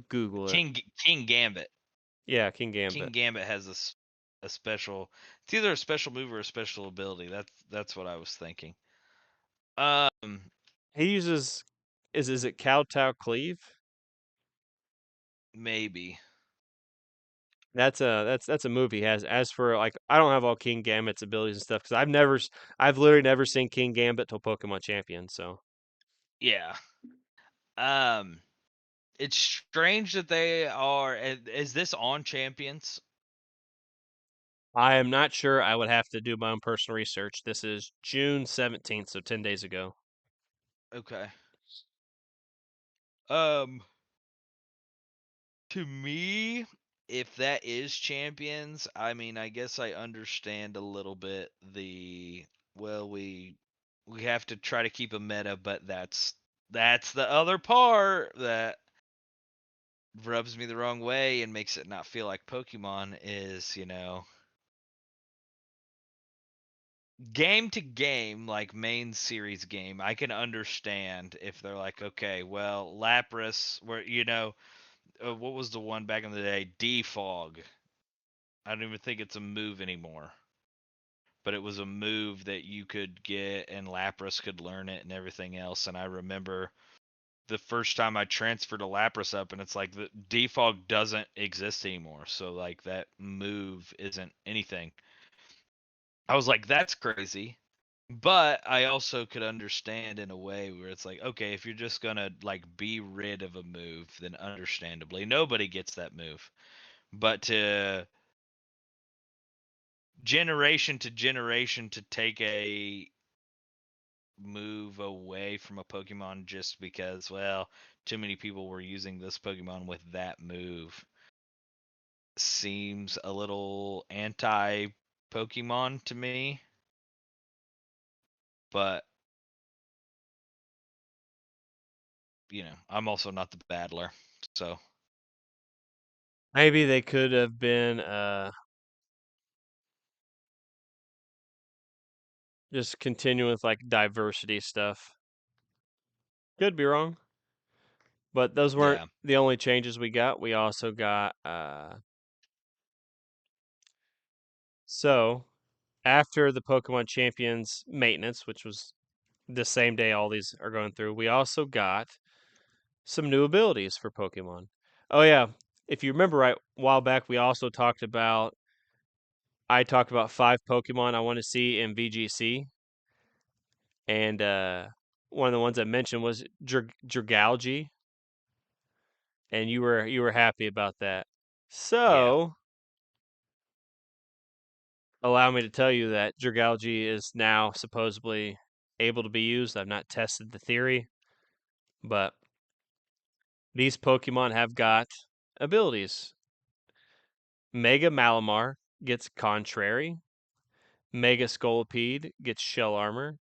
Speaker 1: Google it.
Speaker 4: King Gambit.
Speaker 1: Yeah, King Gambit.
Speaker 4: King Gambit has a special. It's either a special move or a special ability. That's what I was thinking.
Speaker 1: He uses is it Kowtow Cleave?
Speaker 4: Maybe.
Speaker 1: That's a move he has. As for like, I don't have all King Gambit's abilities and stuff because I've literally never seen King Gambit till Pokemon Champion. So
Speaker 4: Yeah. It's strange that they are. Is this on Champions?
Speaker 1: I am not sure. I would have to do my own personal research. This is June 17th, so 10 days ago.
Speaker 4: Okay. To me, if that is Champions, I mean, I guess I understand a little bit we have to try to keep a meta, but that's the other part that rubs me the wrong way and makes it not feel like Pokemon is, game to game, like main series game, I can understand if they're like, okay, well, Lapras, where what was the one back in the day? Defog. I don't even think it's a move anymore. But it was a move that you could get and Lapras could learn it and everything else. And I remember the first time I transferred a Lapras up and it's like the defog doesn't exist anymore. So like that move isn't anything. I was like, that's crazy. But I also could understand in a way where it's like, okay, if you're just gonna like be rid of a move, then understandably nobody gets that move. But to generation to take a move away from a Pokemon just because, well, too many people were using this Pokemon with that move seems a little anti Pokemon to me. But I'm also not the battler, so
Speaker 1: Maybe they could have been just continuing with like diversity stuff. Could be wrong. But those weren't
Speaker 4: yeah.
Speaker 1: the only changes we got. We also got so after the Pokemon Champions maintenance, which was the same day all these are going through, we also got some new abilities for Pokemon. Oh yeah, if you remember right, a while back I talked about 5 Pokemon I want to see in VGC, and one of the ones I mentioned was Dragalge, and you were happy about that. So allow me to tell you that Dragalge is now supposedly able to be used. I've not tested the theory. But these Pokemon have got abilities. Mega Malamar gets Contrary. Mega Scolipede gets Shell Armor.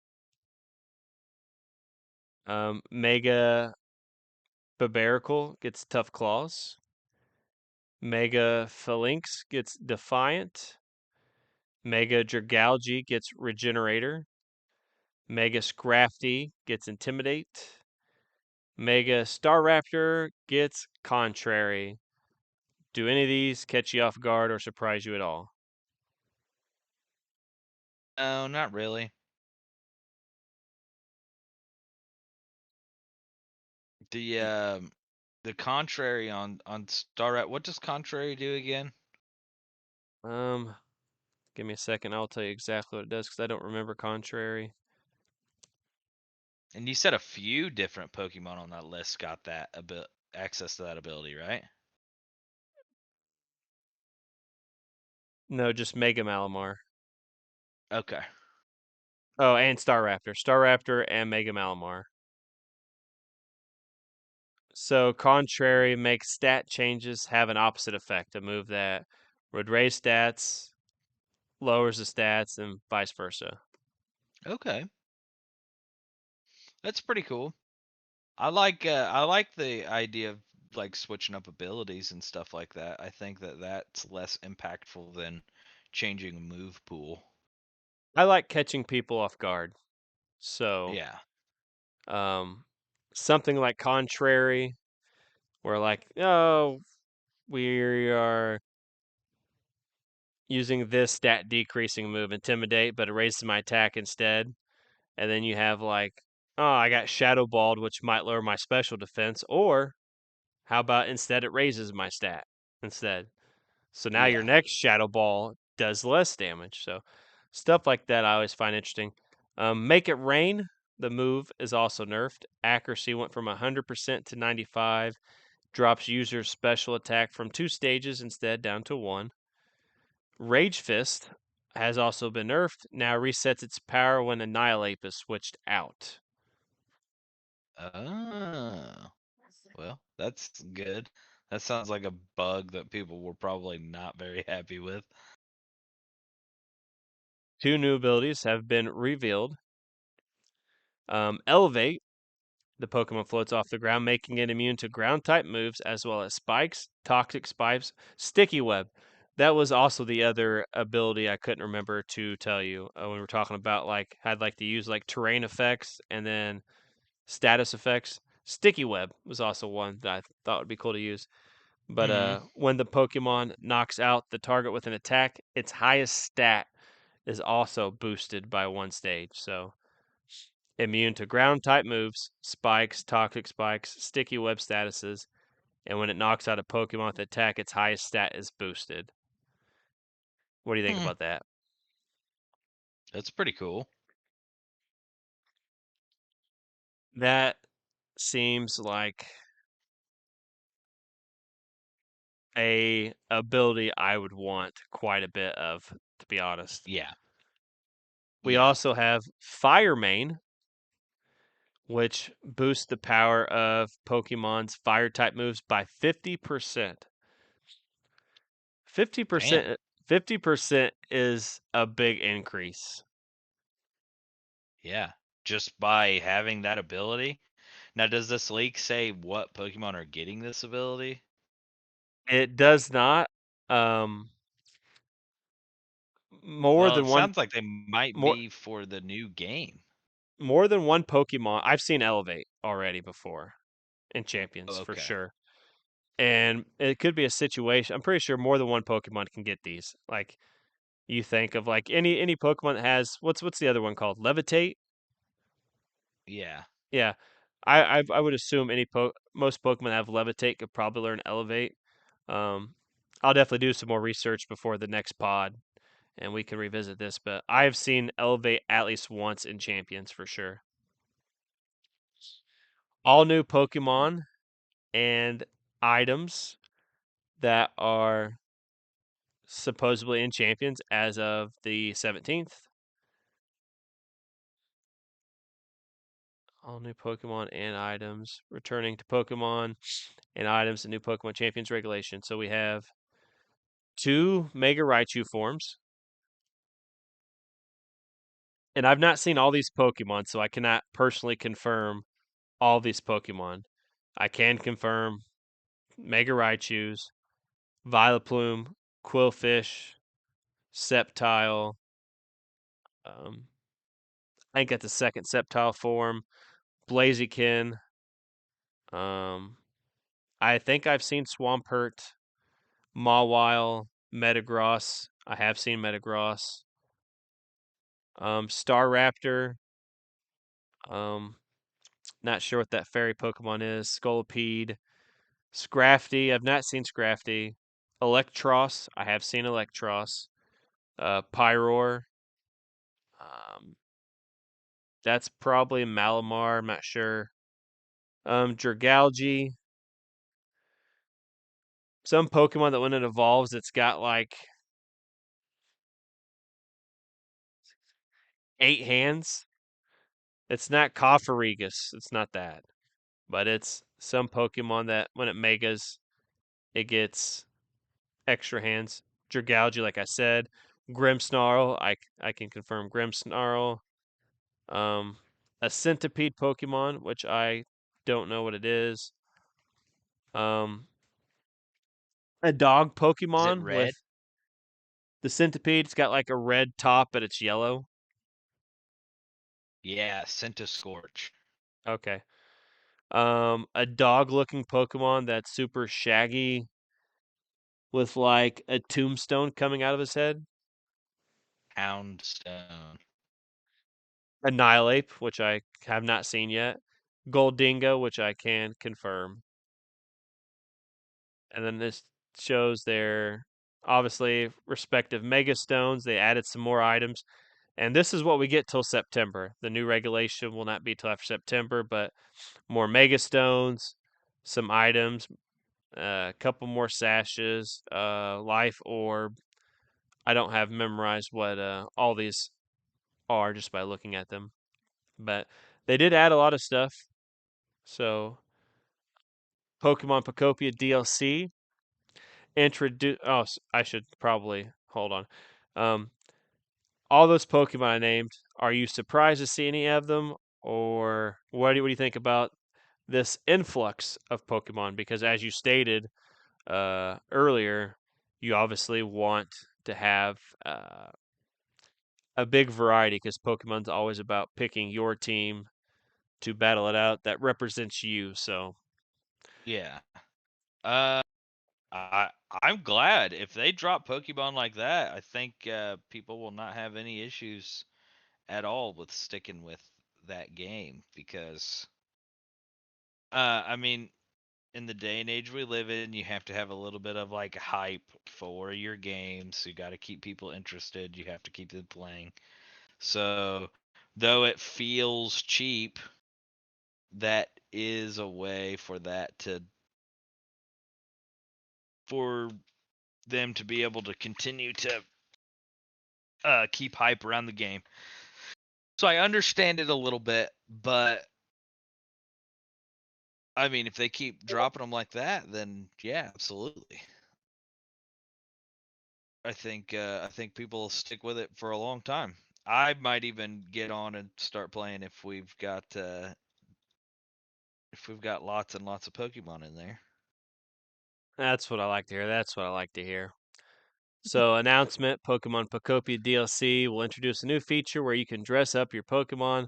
Speaker 1: Mega Barbaracle gets Tough Claws. Mega Phalanx gets Defiant. Mega Dragalge gets Regenerator. Mega Scrafty gets Intimidate. Mega Staraptor gets Contrary. Do any of these catch you off guard or surprise you at all?
Speaker 4: No, not really. The contrary on Starrat. What does contrary do again?
Speaker 1: Give me a second. I'll tell you exactly what it does because I don't remember Contrary.
Speaker 4: And you said a few different Pokemon on that list got that access to that ability, right?
Speaker 1: No, just Mega Malamar.
Speaker 4: Okay.
Speaker 1: Oh, and Staraptor. Staraptor and Mega Malamar. So Contrary makes stat changes have an opposite effect. A move that would raise stats, lowers the stats, and vice versa.
Speaker 4: Okay. That's pretty cool. I like the idea of like switching up abilities and stuff like that. I think that's less impactful than changing a move pool.
Speaker 1: I like catching people off guard. So,
Speaker 4: Yeah.
Speaker 1: something like Contrary, where like, oh, we are using this stat decreasing move, Intimidate, but it raises my attack instead. And then you have like, oh, I got Shadow Balled, which might lower my special defense, or how about instead it raises my stat instead? So now your
Speaker 4: Yeah.
Speaker 1: next Shadow Ball does less damage. So stuff like that I always find interesting. Make It Rain, the move is also nerfed. Accuracy went from 100% to 95. Drops user's special attack from 2 stages instead down to 1. Rage Fist has also been nerfed. Now resets its power when Annihilate is switched out.
Speaker 4: Oh. Well, that's good. That sounds like a bug that people were probably not very happy with.
Speaker 1: 2 new abilities have been revealed. Elevate, the Pokemon floats off the ground, making it immune to ground-type moves as well as spikes, toxic spikes, sticky web. That was also the other ability I couldn't remember to tell you when we were talking about like I'd like to use like terrain effects and then status effects. Sticky web was also one that I thought would be cool to use. But
Speaker 4: Mm.
Speaker 1: when the Pokemon knocks out the target with an attack, its highest stat is also boosted by 1 stage. So immune to ground type moves, spikes, toxic spikes, sticky web statuses, and when it knocks out a Pokemon with attack, its highest stat is boosted. What do you think
Speaker 4: Hmm.
Speaker 1: about that?
Speaker 4: That's pretty cool.
Speaker 1: That seems like a ability I would want quite a bit of, to be honest.
Speaker 4: Yeah.
Speaker 1: We
Speaker 4: Yeah.
Speaker 1: also have Fire Main, which boosts the power of Pokemon's fire type moves by 50%. 50%,
Speaker 4: Damn.
Speaker 1: 50% is a big increase.
Speaker 4: Yeah. Just by having that ability. Now, does this leak say what Pokemon are getting this ability?
Speaker 1: It does not. More
Speaker 4: Well, it
Speaker 1: than one,
Speaker 4: sounds like they might
Speaker 1: more
Speaker 4: be for the new game.
Speaker 1: more than one Pokemon. I've seen Elevate already before in Champions
Speaker 4: Oh,
Speaker 1: for
Speaker 4: okay.
Speaker 1: sure, and it could be a situation. I'm pretty sure more than one Pokemon can get these. Like you think of like any Pokemon that has what's the other one called? Levitate.
Speaker 4: Yeah.
Speaker 1: Yeah, I would assume most Pokemon have Levitate could probably learn Elevate. Um, I'll definitely do some more research before the next pod, and we can revisit this. But I've seen Elevate at least once in Champions for sure. All new Pokemon and items that are supposedly in Champions as of the 17th. All new Pokemon and items. Returning to Pokemon and items and new Pokemon Champions regulation. So we have 2 Mega Raichu forms. And I've not seen all these Pokemon, so I cannot personally confirm all these Pokemon. I can confirm Mega Raichus, Vileplume, Quillfish, Sceptile. I think that's the second Sceptile form. Blaziken. I think I've seen Swampert, Mawile, Metagross. I have seen Metagross. Staraptor. Not sure what that fairy Pokemon is. Scolipede. Scrafty. I've not seen Scrafty. Electros. I have seen Electros. Pyroar. That's probably Malamar. I'm not sure. Dragalge. Some Pokemon that when it evolves, it's got like 8 hands. It's not Cofferegus. It's not that. But it's some Pokemon that when it megas, it gets extra hands. Dragalge, like I said. Grimmsnarl. I can confirm Grimmsnarl. A centipede Pokemon, which I don't know what it is. A dog
Speaker 4: Is it
Speaker 1: Pokemon
Speaker 4: red?
Speaker 1: with the centipede. It's got like a red top, but it's yellow.
Speaker 4: Yeah, Scorch.
Speaker 1: Okay. A dog-looking Pokemon that's super shaggy with like a tombstone coming out of his head.
Speaker 4: Houndstone.
Speaker 1: Annihilate, which I have not seen yet. Goldingo, which I can confirm. And then this shows their obviously respective Mega Stones. They added some more items. And this is what we get till September. The new regulation will not be till after September, but more Mega Stones, some items, a couple more sashes, Life Orb. I don't have memorized what all these are just by looking at them. But they did add a lot of stuff. So, Pokemon Pocopia DLC introduce. Oh, I should probably hold on. All those Pokemon I named. Are you surprised to see any of them, or what do you think about this influx of Pokemon? Because as you stated earlier, you obviously want to have a big variety because Pokemon's always about picking your team to battle it out that represents you. So
Speaker 4: Yeah. Uh, I'm glad if they drop Pokemon like that. I think people will not have any issues at all with sticking with that game because I mean, in the day and age we live in, you have to have a little bit of like hype for your games. You got to keep people interested. You have to keep them playing. So, though it feels cheap, that is a way for that to for them to be able to continue to keep hype around the game. So I understand it a little bit, but I mean, if they keep dropping them like that, then yeah, absolutely. I think people will stick with it for a long time. I might even get on and start playing if we've got lots and lots of Pokemon in there.
Speaker 1: that's what I like to hear. That's what I like to hear. So, announcement Pokemon Pocopia DLC will introduce a new feature where you can dress up your Pokemon.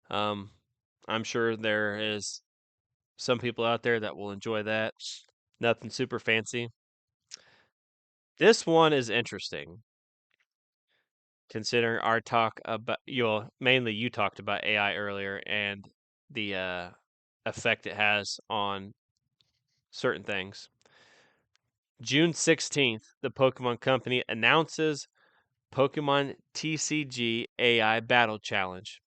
Speaker 1: I'm sure there is some people out there that will enjoy that. Nothing super fancy. This one is interesting considering our talk about mainly you talked about AI earlier and the effect it has on certain things. June 16th, the Pokemon Company announces Pokemon TCG AI Battle Challenge,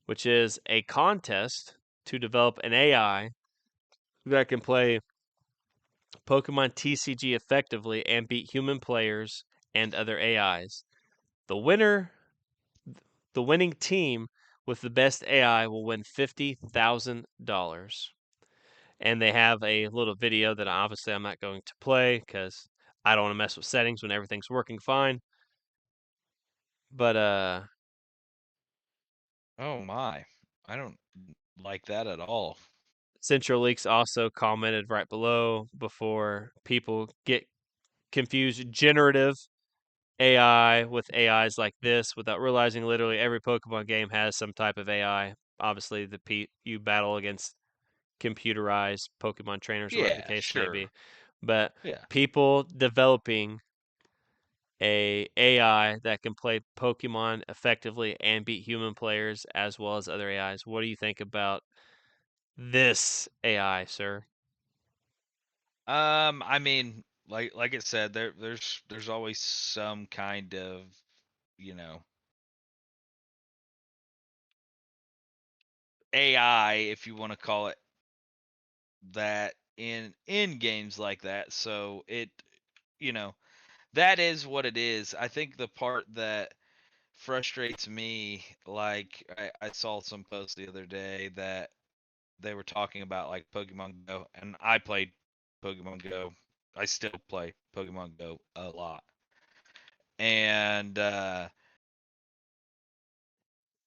Speaker 1: which is a contest to develop an AI that can play Pokemon TCG effectively and beat human players and other AIs. The winner, the winning team with the best AI will win $50,000. And they have a little video that obviously I'm not going to play because I don't want to mess with settings when everything's working fine. But
Speaker 4: Oh my. I don't like that at all.
Speaker 1: Central Leaks also commented right below before people get confused generative AI with AIs like this without realizing literally every Pokemon game has some type of AI. Obviously, you battle against computerized Pokemon trainers or whatever the
Speaker 4: Yeah,
Speaker 1: case may
Speaker 4: sure.
Speaker 1: be. But
Speaker 4: Yeah.
Speaker 1: people developing a AI that can play Pokemon effectively and beat human players as well as other AIs. What do you think about this AI, sir?
Speaker 4: I mean, like it said, there's always some kind of, you know, AI, if you want to call it that, in games like that. So it, you know, that is what it is. I think the part that frustrates me, like I saw some posts the other day that they were talking about like Pokemon Go, and I played Pokemon Go. I still play Pokemon Go a lot. And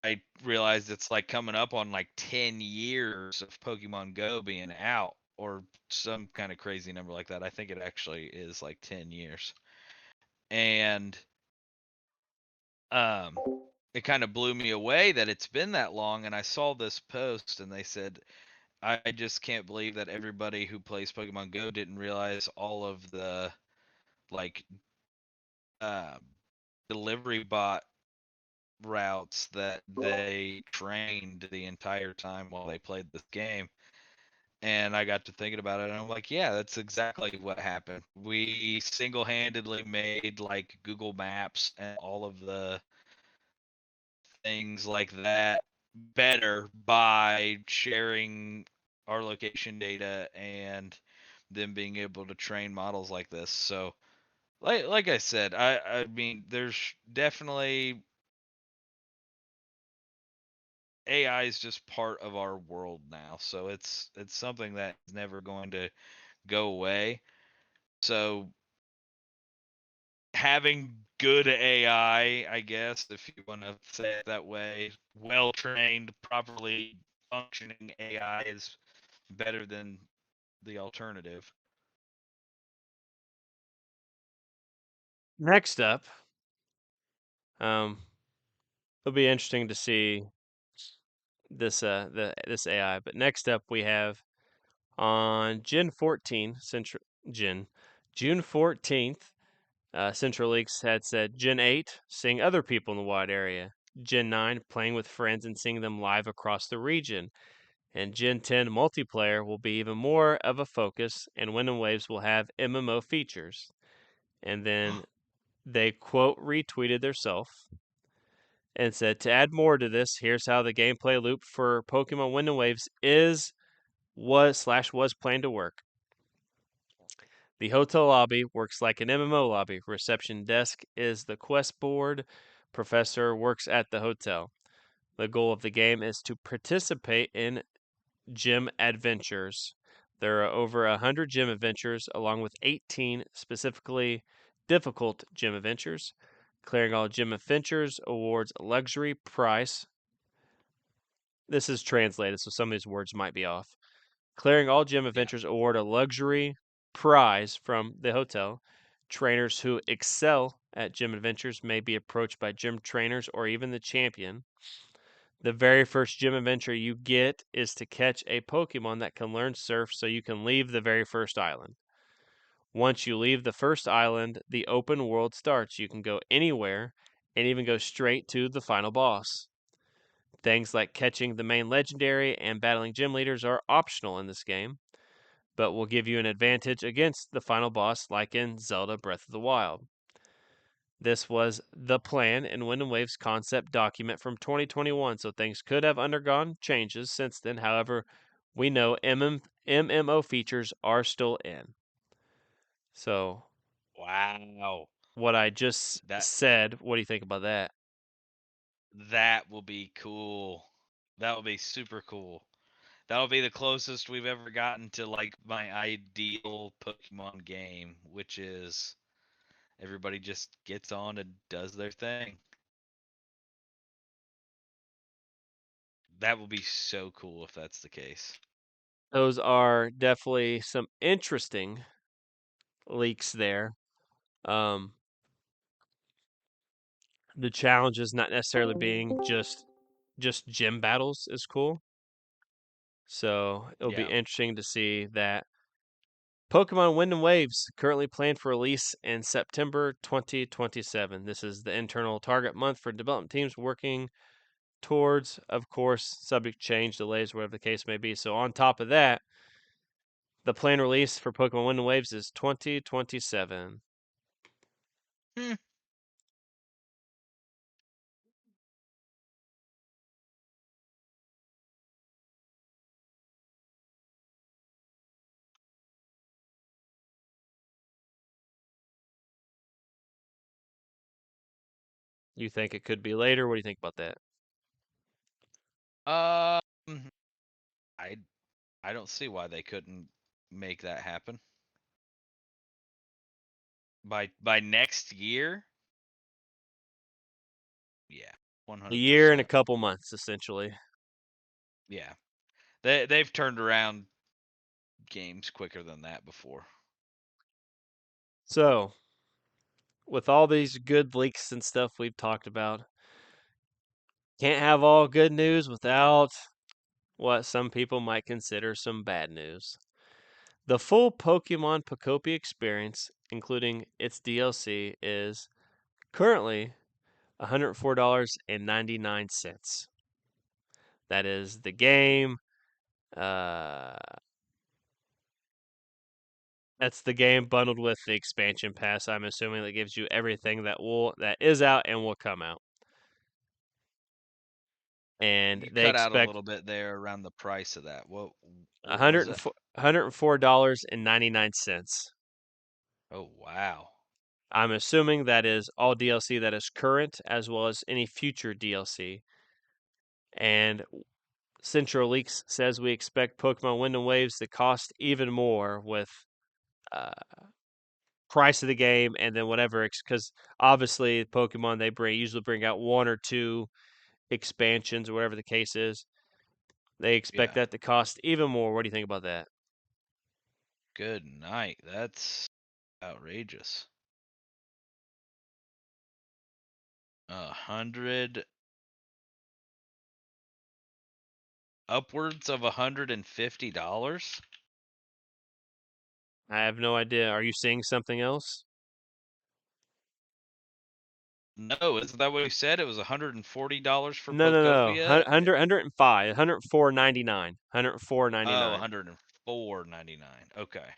Speaker 4: I realized it's like coming up on like 10 years of Pokemon Go being out, or some kind of crazy number like that. I think it actually is like 10 years. And um it kind of blew me away that it's been that long. And I saw this post and they said, I just can't believe that everybody who plays Pokemon Go didn't realize all of the like uh, delivery bot routes that they trained the entire time while they played this game. And I got to thinking about it, and I'm like, yeah, that's exactly what happened. We single-handedly made like Google Maps and all of the things like that better by sharing our location data and them being able to train models like this. So, like I said, I mean, there's definitely AI is just part of our world now. So it's something that is never going to go away. So having good AI, I guess, if you want to say it that way, well trained, properly functioning AI is better than the alternative.
Speaker 1: Next up, it'll be interesting to see this AI. But next up, we have on June 14th, Central Leaks had said Gen 8, seeing other people in the wide area. Gen 9, playing with friends and seeing them live across the region. And Gen 10 multiplayer will be even more of a focus, and Wind and Waves will have MMO features. And then they quote retweeted theirself and said, to add more to this, here's how the gameplay loop for Pokemon Wind and Waves was planned to work. The hotel lobby works like an MMO lobby. Reception desk is the quest board. Professor works at the hotel. The goal of the game is to participate in gym adventures. There are over 100 gym adventures, along with 18 specifically difficult gym adventures. Clearing all gym adventures awards a luxury price. This is translated, so some of these words might be off. Clearing all gym
Speaker 4: Yeah.
Speaker 1: adventures award a luxury prize from the hotel. Trainers who excel at gym adventures may be approached by gym trainers or even the champion. The very first gym adventure you get is to catch a Pokemon that can learn Surf so you can leave the very first island. Once you leave the first island, the open world starts. You can go anywhere and even go straight to the final boss. Things like catching the main legendary and battling gym leaders are optional in this game, but will give you an advantage against the final boss like in Zelda Breath of the Wild. This was the plan in Wind and Waves concept document from 2021, so things could have undergone changes since then. However, we know MMO features are still in. So,
Speaker 4: Wow.
Speaker 1: what I just
Speaker 4: That
Speaker 1: said, what do you think about that?
Speaker 4: That will be cool. That will be super cool. That'll be the closest we've ever gotten to like my ideal Pokemon game, which is everybody just gets on and does their thing. That will be so cool if that's the case.
Speaker 1: Those are definitely some interesting leaks there. The challenge is not necessarily being just gym battles is cool. So it'll be
Speaker 4: Yeah.
Speaker 1: interesting to see that Pokemon Wind and Waves currently planned for release in September 2027. This is the internal target month for development teams working towards, of course, subject change, delays, whatever the case may be. So on top of that, the planned release for Pokemon Wind and Waves is 2027.
Speaker 4: Hmm.
Speaker 1: You think it could be later? What do you think about that?
Speaker 4: Um, I don't see why they couldn't make that happen by next year. Yeah,
Speaker 1: A year and a
Speaker 4: 100%.
Speaker 1: couple months, essentially.
Speaker 4: Yeah, they've turned around games quicker than that before.
Speaker 1: So, with all these good leaks and stuff we've talked about, can't have all good news without what some people might consider some bad news. The full Pokemon Pocopi experience, including its DLC, is currently $104.99. That is the game. Uh, that's the game bundled with the expansion pass. I'm assuming that gives you everything that is out and will come out. And
Speaker 4: You
Speaker 1: they
Speaker 4: cut out a
Speaker 1: expect
Speaker 4: little bit there around the price of that. What was it?
Speaker 1: $104.99.
Speaker 4: Oh wow.
Speaker 1: I'm assuming that is all DLC that is current as well as any future DLC. And Central Leaks says we expect Pokemon Wind and Waves to cost even more with uh, price of the game and then whatever, because obviously Pokemon they usually bring out one or two expansions or whatever the case is. They expect
Speaker 4: Yeah.
Speaker 1: that to cost even more. What do you think about that?
Speaker 4: Good night. That's outrageous. 100, upwards of $150.
Speaker 1: I have no idea. Are you seeing something else?
Speaker 4: No, isn't that what he said? It was $140 for
Speaker 1: No.
Speaker 4: Pokopia.
Speaker 1: 105, 104.99,
Speaker 4: Oh,
Speaker 1: 104.99.
Speaker 4: $104.99. Okay.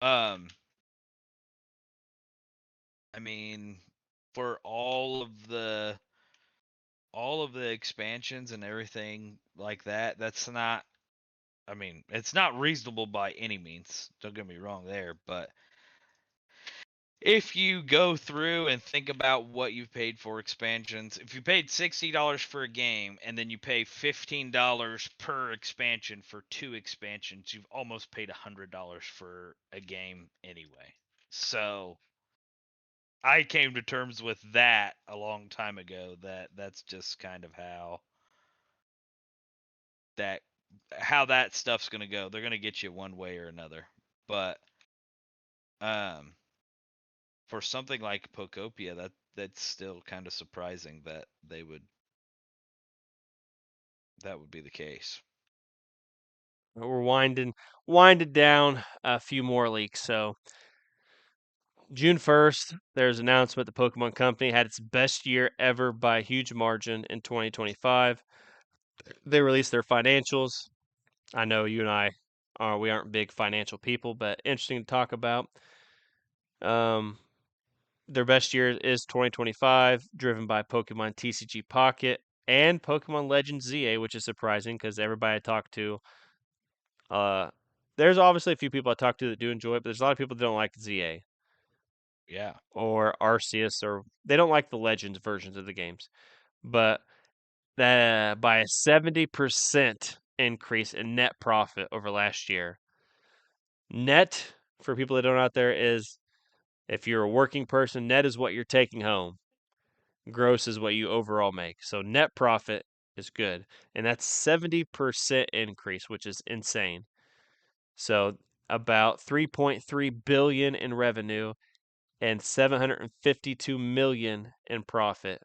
Speaker 4: Um, I mean, for all of the expansions and everything like that, that's not. I mean, it's not reasonable by any means. Don't get me wrong there, but if you go through and think about what you've paid for expansions, if you paid $60 for a game and then you pay $15 per expansion for 2 expansions, you've almost paid $100 for a game anyway. So I came to terms with that a long time ago. That's just kind of that how that stuff's gonna go. They're gonna get you one way or another. But um for something like Pokopia, that's still kind of surprising that that would be the case.
Speaker 1: We're winding down a few more leaks. So June 1st, there's an announcement the Pokemon Company had its best year ever by a huge margin in 2025. They released their financials. I know you and I we aren't big financial people, but interesting to talk about. Um, their best year is 2025, driven by Pokemon TCG Pocket and Pokemon Legends ZA, which is surprising because everybody I talk to, uh, there's obviously a few people I talk to that do enjoy it, but there's a lot of people that don't like ZA
Speaker 4: Yeah.
Speaker 1: or Arceus, or they don't like the Legends versions of the games. but that by a 70% increase in net profit over last year. Net, for people that don't know out there, is if you're a working person, net is what you're taking home. Gross is what you overall make. So net profit is good. And that's 70% increase, which is insane. So about 3.3 billion in revenue and 752 million in profit.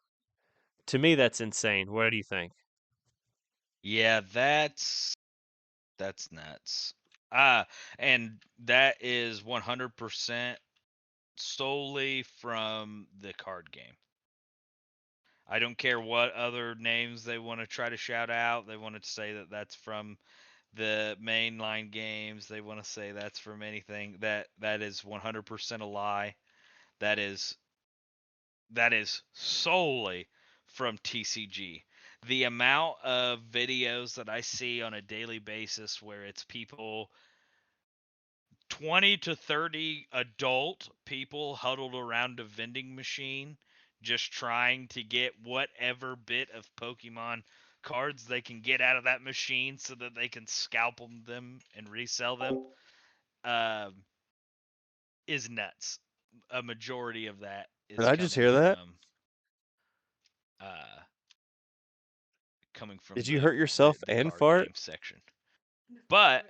Speaker 1: To me, that's insane. What do you think?
Speaker 4: Yeah, that's nuts. And that is 100% solely from the card game. I don't care what other names they want to try to shout out. They want to say that that's from the mainline games. They want to say that's from anything. That is 100% a lie. That is solely from TCG. The amount of videos that I see on a daily basis where it's people 20 to 30 adult people huddled around a vending machine just trying to get whatever bit of Pokemon cards they can get out of that machine so that they can scalp them and resell them um, is nuts. A majority of that
Speaker 1: Did
Speaker 4: is
Speaker 1: I just
Speaker 4: coming
Speaker 1: hear that?
Speaker 4: uh,
Speaker 1: Did you
Speaker 4: the,
Speaker 1: hurt yourself
Speaker 4: the
Speaker 1: and
Speaker 4: card
Speaker 1: fart?
Speaker 4: game section. But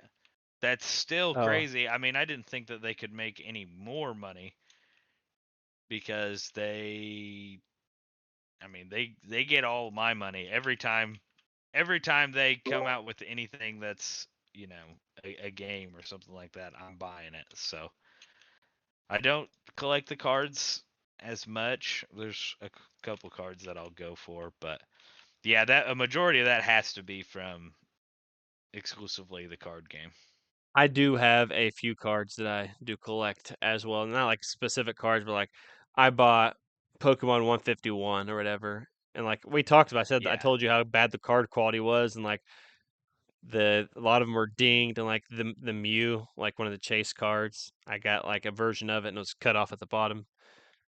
Speaker 4: that's still
Speaker 1: Oh,
Speaker 4: crazy. I mean, I didn't think that they could make any more money because they get all my money every time they come out with anything that's, a game or something like that. I'm buying it. So I don't collect the cards as much. There's a couple cards that I'll go for, but yeah, that a majority of that has to be from exclusively the card game.
Speaker 1: I do have a few cards that I do collect as well. Not like specific cards, but like I bought Pokemon 151 or whatever. And like we talked about, I
Speaker 4: Yeah.
Speaker 1: told you how bad the card quality was, and like a lot of them were dinged, and like the Mew, like one of the chase cards, I got like a version of it and it was cut off at the bottom.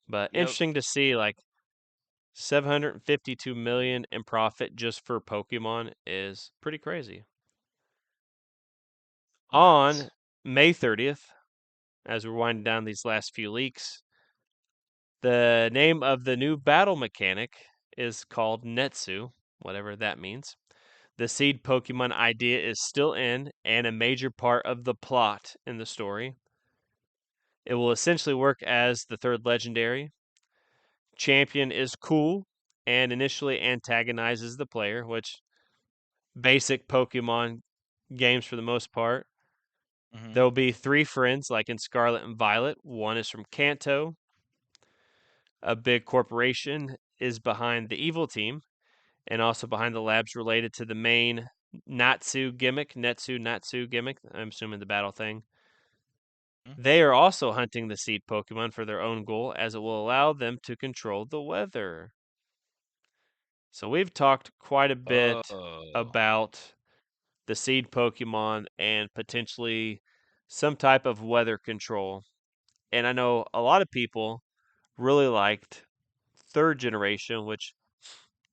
Speaker 1: But
Speaker 4: Yep.
Speaker 1: interesting to see like 752 million in profit just for Pokemon is pretty crazy.
Speaker 4: Nuts.
Speaker 1: On May 30th, as we're winding down these last few leaks, the name of the new battle mechanic is called Netsu, whatever that means. The seed Pokemon idea is still in and a major part of the plot in the story. It will essentially work as the third legendary. Champion is cool and initially antagonizes the player, which basic Pokemon games for the most part.
Speaker 4: Mm-hmm.
Speaker 1: There'll be 3 friends, like in Scarlet and Violet. One is from Kanto. A big corporation is behind the evil team and also behind the labs related to the main Natsu gimmick. I'm assuming the battle thing.
Speaker 4: Mm-hmm.
Speaker 1: They are also hunting the seed Pokemon for their own goal, as it will allow them to control the weather. So we've talked quite a bit
Speaker 4: Oh.
Speaker 1: about the seed Pokemon and potentially some type of weather control. And I know a lot of people really liked third generation, which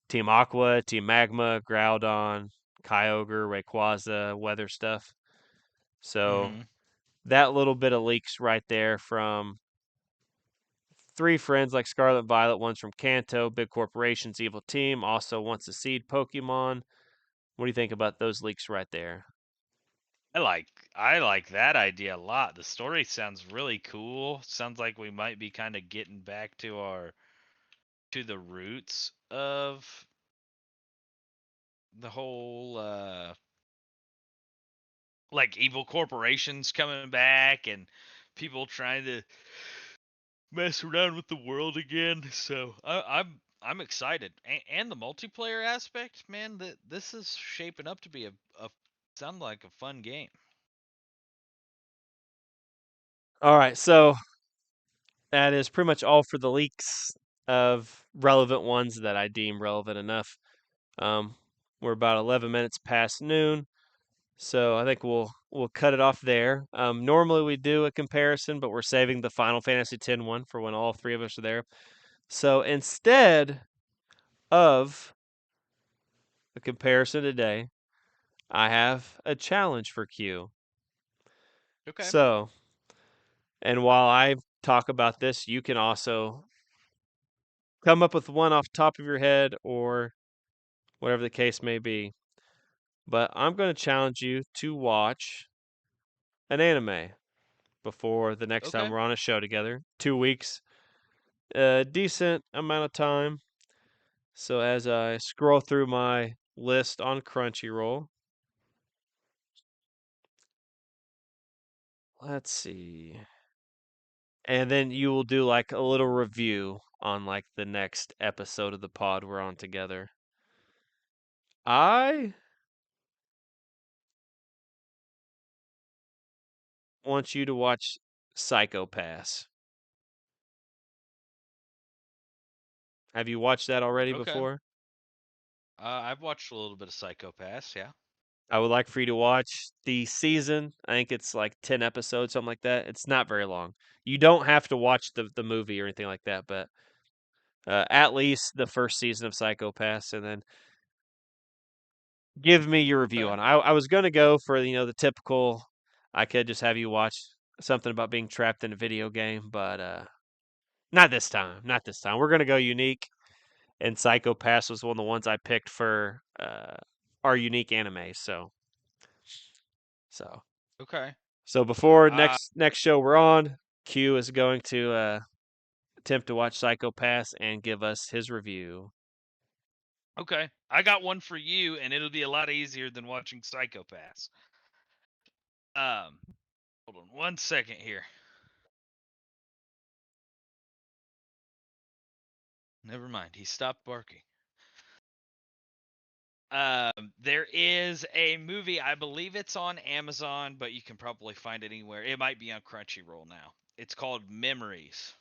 Speaker 1: Team Aqua, Team Magma, Groudon, Kyogre, Rayquaza, weather stuff. So
Speaker 4: Mm-hmm.
Speaker 1: that little bit of leaks right there from 3 friends like Scarlet and Violet. One's from Kanto, big corporation's evil team, also wants a seed Pokemon. What do you think about those leaks right there?
Speaker 4: I like that idea a lot. The story sounds really cool. Sounds like we might be kind of getting back to the roots of the whole like evil corporations coming back and people trying to mess around with the world again. So I'm excited, and the multiplayer aspect, man. That this is shaping up to be a sound like a fun game.
Speaker 1: All right, so that is pretty much all for the leaks of relevant ones that I deem relevant enough. We're about 11 minutes past noon, so I think we'll cut it off there. Normally we do a comparison, but we're saving the Final Fantasy X one for when all 3 of us are there. So instead of the comparison today, I have a challenge for Q.
Speaker 4: Okay.
Speaker 1: So, and while I talk about this, you can also come up with one off the top of your head or whatever the case may be. But I'm going to challenge you to watch an anime before the next time
Speaker 4: Okay.
Speaker 1: we're on a show together. 2 weeks, a decent amount of time. So as I scroll through my list on Crunchyroll, let's see. And then you will do like a little review on like the next episode of the pod we're on together. I want you to watch Psycho Pass. Have you watched that already
Speaker 4: Okay.
Speaker 1: before?
Speaker 4: I've watched a little bit of Psycho Pass. Yeah.
Speaker 1: I would like for you to watch the season. I think it's like 10 episodes, something like that. It's not very long. You don't have to watch the movie or anything like that, but at least the first season of Psycho Pass, and then give me your review
Speaker 4: Okay.
Speaker 1: on it. I was going to go for, the typical, I could just have you watch something about being trapped in a video game, but not this time. Not this time. We're going to go unique, and Psycho Pass was one of the ones I picked for our unique anime, so.
Speaker 4: Okay.
Speaker 1: So before
Speaker 4: Uh.
Speaker 1: next show we're on, Q is going to attempt to watch Psycho Pass and give us his review.
Speaker 4: Okay. I got one for you, and it'll be a lot easier than watching Psycho Pass. Hold on 1 second here. Never mind. He stopped barking. There is a movie. I believe it's on Amazon, but you can probably find it anywhere. It might be on Crunchyroll now. It's called Memories,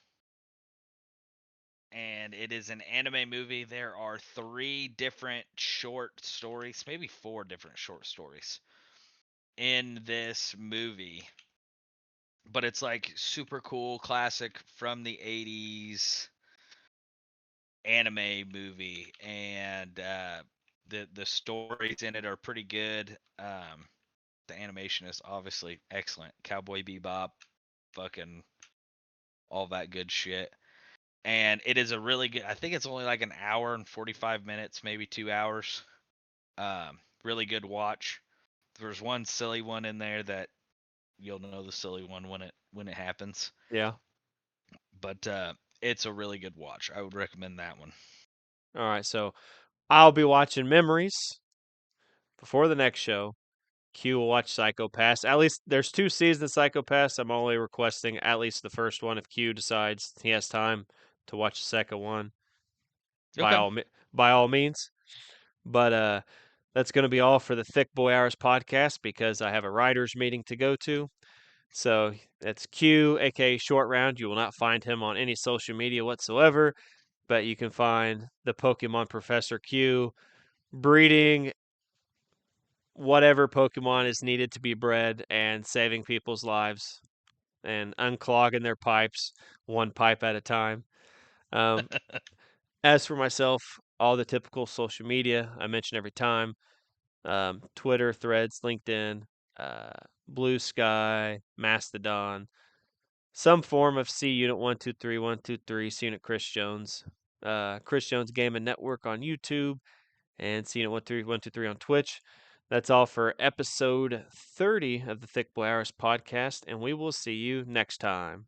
Speaker 4: and it is an anime movie. There are 3 different short stories, maybe 4 different short stories in this movie. But it's like super cool, classic from the 80s anime movie, and the stories in it are pretty good. The animation is obviously excellent. Cowboy Bebop, fucking all that good shit. And it is a really good. I think it's only like an hour and 45 minutes, maybe 2 hours. Really good watch. There's one silly one in there that you'll know the silly one when it happens.
Speaker 1: Yeah.
Speaker 4: But it's a really good watch. I would recommend that one.
Speaker 1: All right. So I'll be watching Memories before the next show. Q will watch Psycho Pass. At least there's 2 seasons of Psycho Pass. I'm only requesting at least the first one. If Q decides he has time to watch the second one, by
Speaker 4: Okay.
Speaker 1: all by all means. But that's going to be all for the Thicc Boi Hours podcast because I have a writers meeting to go to. So that's Q, aka Short Round. You will not find him on any social media whatsoever, but you can find the Pokemon Professor Q breeding whatever Pokemon is needed to be bred and saving people's lives and unclogging their pipes one pipe at a time. Um, as for myself, all the typical social media I mention every time. Twitter, Threads, LinkedIn, uh, Blue Sky, Mastodon, some form of C Unit 123123, C Unit Chris Jones, Chris Jones Gaming Network on YouTube, and C Unit 13123 on Twitch. That's all for episode 30 of the Thicc Boi Hours podcast, and we will see you next time.